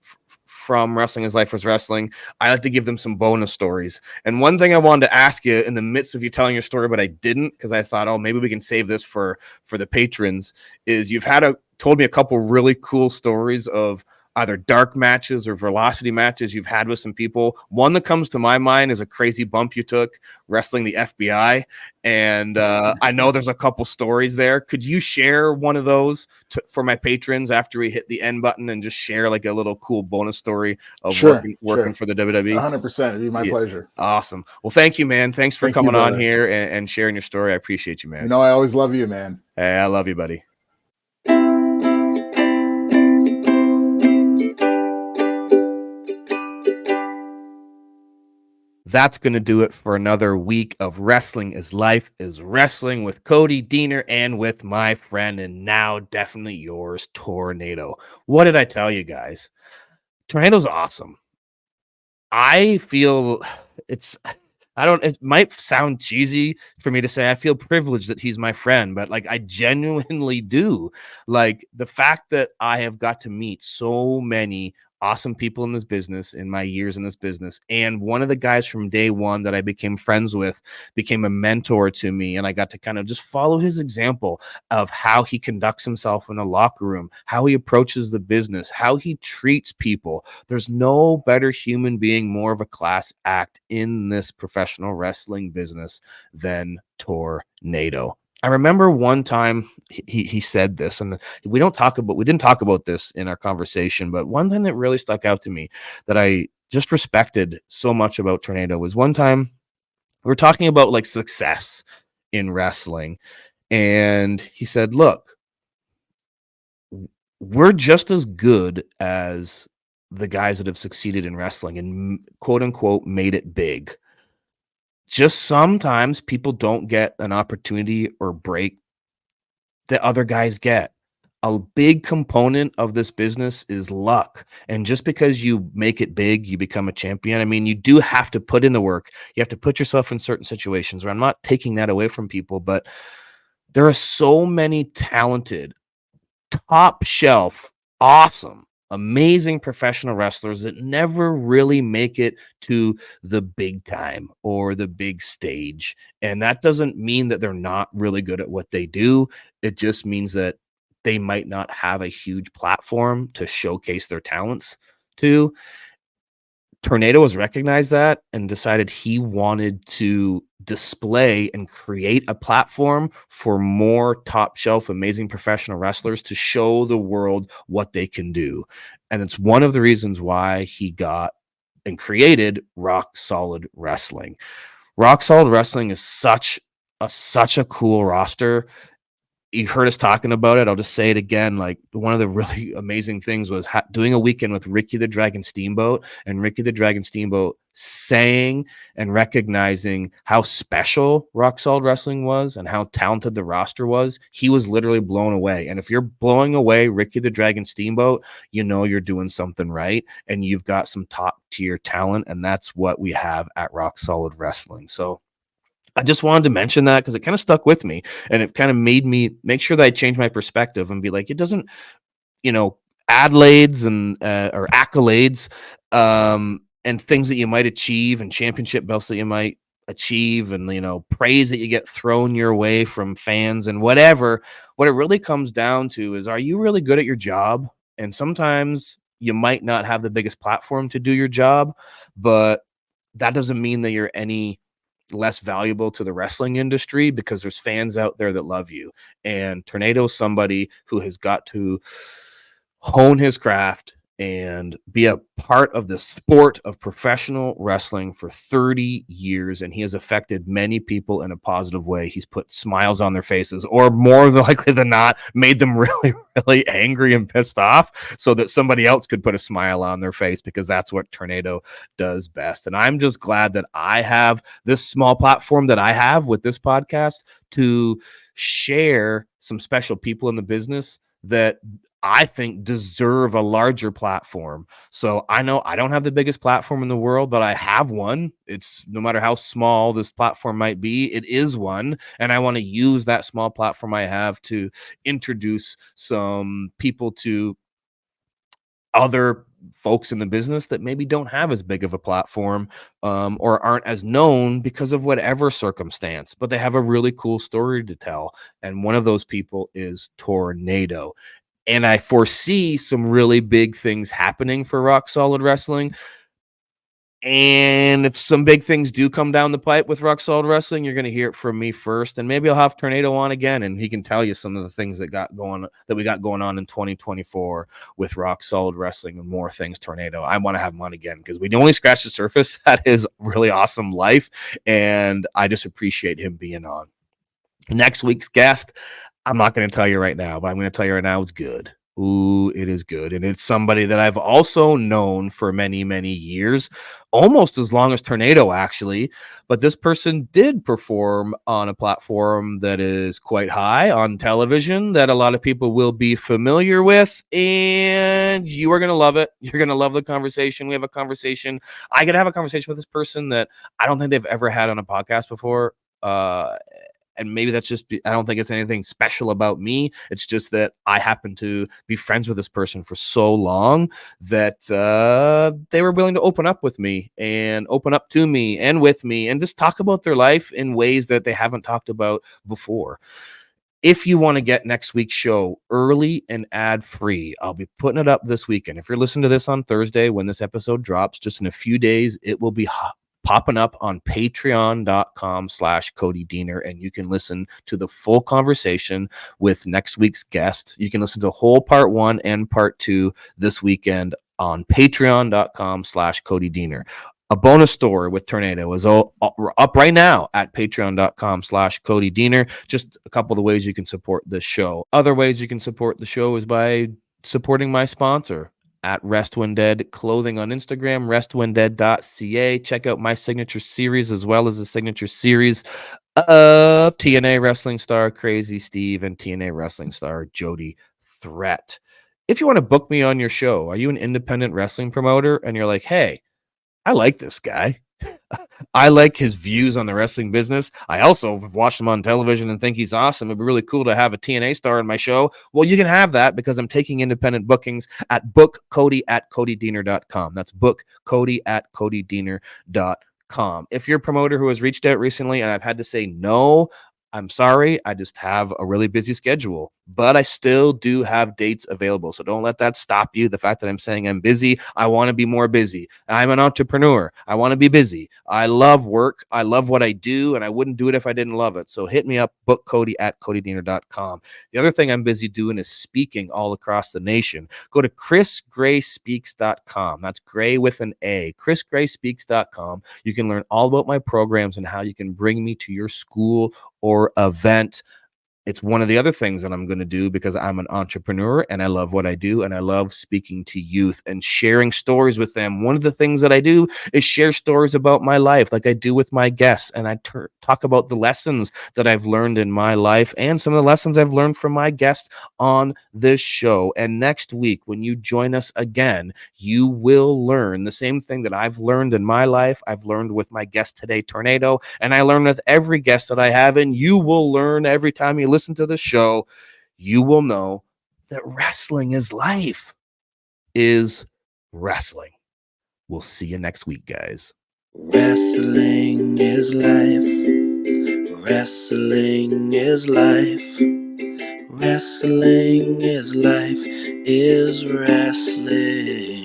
from Wrestling is Life is Wrestling, I like to give them some bonus stories. And one thing I wanted to ask you in the midst of you telling your story, but I didn't, because I thought, oh, maybe we can save this for the patrons, is you've told me a couple really cool stories of either dark matches or velocity matches you've had with some people. One that comes to my mind is a crazy bump you took wrestling the FBI. And I know there's a couple stories there. Could you share one of those for my patrons after we hit the end button, and just share like a little cool bonus story of working for the WWE? 100%. It'd be my pleasure. Awesome. Well, thank you, man. Thanks for coming on here and sharing your story. I appreciate you, man. You know, I always love you, man. Hey, I love you, buddy. That's going to do it for another week of Wrestling is Life is Wrestling with Cody Deaner and with my friend and now definitely yours, Tornado. What did I tell you guys? Tornado's awesome. I feel it might sound cheesy for me to say I feel privileged that he's my friend, but like I genuinely do. Like the fact that I have got to meet so many awesome people in this business in my years in this business. And one of the guys from day one that I became friends with became a mentor to me. And I got to kind of just follow his example of how he conducts himself in a locker room, how he approaches the business, how he treats people. There's no better human being, more of a class act in this professional wrestling business than Tornado. I remember one time he said this, and we didn't talk about this in our conversation, but one thing that really stuck out to me that I just respected so much about Tornado was one time we were talking about like success in wrestling, and he said, look, we're just as good as the guys that have succeeded in wrestling and quote unquote made it big. Just sometimes people don't get an opportunity or break that other guys get. A big component of this business is luck. And just because you make it big, you become a champion. I mean, you do have to put in the work. You have to put yourself in certain situations where I'm not taking that away from people, but there are so many talented, top shelf, awesome, amazing professional wrestlers that never really make it to the big time or the big stage. And that doesn't mean that they're not really good at what they do. It just means that they might not have a huge platform to showcase their talents to. Tornado has recognized that and decided he wanted to display and create a platform for more top shelf, amazing professional wrestlers to show the world what they can do. And it's one of the reasons why he got and created Rock Solid Wrestling. Rock Solid Wrestling is such a cool roster. you heard us talking about it. I'll just say it again. Like, one of the really amazing things was doing a weekend with Ricky the Dragon Steamboat, and Ricky the Dragon Steamboat saying and recognizing how special Rock Solid Wrestling was and how talented the roster was. He was literally blown away. And if you're blowing away Ricky the Dragon Steamboat, you know you're doing something right, and you've got some top tier talent, and that's what we have at Rock Solid Wrestling. So I just wanted to mention that because it kind of stuck with me, and it kind of made me make sure that I change my perspective and be like, it doesn't, accolades and or accolades and things that you might achieve and championship belts that you might achieve and, praise that you get thrown your way from fans and whatever. What it really comes down to is, are you really good at your job? And sometimes you might not have the biggest platform to do your job, but that doesn't mean that you're any less valuable to the wrestling industry, because there's fans out there that love you. And Tornado's somebody who has got to hone his craft and be a part of the sport of professional wrestling for 30 years. And he has affected many people in a positive way. He's put smiles on their faces, or more likely than not, made them really, really angry and pissed off so that somebody else could put a smile on their face, because that's what Tornado does best. And I'm just glad that I have this small platform that I have with this podcast to share some special people in the business that I think deserve a larger platform. So I know I don't have the biggest platform in the world, but I have one. It's, no matter how small this platform might be, it is one. And I want to use that small platform I have to introduce some people to other folks in the business that maybe don't have as big of a platform, or aren't as known because of whatever circumstance, but they have a really cool story to tell. And one of those people is Tornado. And I foresee some really big things happening for Rock Solid Wrestling. And if some big things do come down the pipe with Rock Solid Wrestling, you're going to hear it from me first. And maybe I'll have Tornado on again, and he can tell you some of the things that we got going on in 2024 with Rock Solid Wrestling and more things. Tornado, I want to have him on again, because we only scratched the surface at his really awesome life, and I just appreciate him being on. Next week's guest, I'm not going to tell you right now, but I'm going to tell you right now, it's good. Ooh, it is good. And it's somebody that I've also known for many, many years, almost as long as Tornado, actually. But this person did perform on a platform that is quite high on television that a lot of people will be familiar with. And you are going to love it. You're going to love the conversation. We have a conversation. I get to have a conversation with this person that I don't think they've ever had on a podcast before. And maybe that's just, I don't think it's anything special about me. It's just that I happen to be friends with this person for so long that they were willing to open up with me and open up to me and with me and just talk about their life in ways that they haven't talked about before. If you want to get next week's show early and ad-free, I'll be putting it up this weekend. If you're listening to this on Thursday when this episode drops, just in a few days, it will be popping up on patreon.com/Cody Deaner, and you can listen to the full conversation with next week's guest. You can listen to whole part 1 and part 2 this weekend on patreon.com/Cody Deaner. A bonus story with Tornado is up right now at patreon.com/Cody Deaner. Just a couple of the ways you can support this show. Other ways you can support the show is by supporting my sponsor at Rest When Dead Clothing on Instagram, restwhendead.ca. Check out my signature series as well as the signature series of TNA wrestling star Crazy Steve and TNA wrestling star Jody Threat. If you want to book me on your show, are you an independent wrestling promoter and you're like, hey, I like this guy. I like his views on the wrestling business. I also watched him on television and think he's awesome. It'd be really cool to have a TNA star in my show. Well, you can have that because I'm taking independent bookings at bookcody@codydeaner.com. That's bookcody@codydeaner.com. If you're a promoter who has reached out recently and I've had to say no, I'm sorry. I just have a really busy schedule, but I still do have dates available. So don't let that stop you. The fact that I'm saying I'm busy, I want to be more busy. I'm an entrepreneur. I want to be busy. I love work. I love what I do, and I wouldn't do it if I didn't love it. So hit me up, bookcody@codydeaner.com. The other thing I'm busy doing is speaking all across the nation. Go to chrisgrayspeaks.com. That's Gray with an A. chrisgrayspeaks.com. You can learn all about my programs and how you can bring me to your school or event. It's one of the other things that I'm going to do because I'm an entrepreneur and I love what I do. And I love speaking to youth and sharing stories with them. One of the things that I do is share stories about my life, like I do with my guests. And I talk about the lessons that I've learned in my life and some of the lessons I've learned from my guests on this show. And next week, when you join us again, you will learn the same thing that I've learned in my life. I've learned with my guest today, Tornado, and I learn with every guest that I have. And you will learn every time you listen to the show. You will know that wrestling is life, is wrestling. We'll see you next week, guys. Wrestling is life. Wrestling is life. Wrestling is life, is wrestling.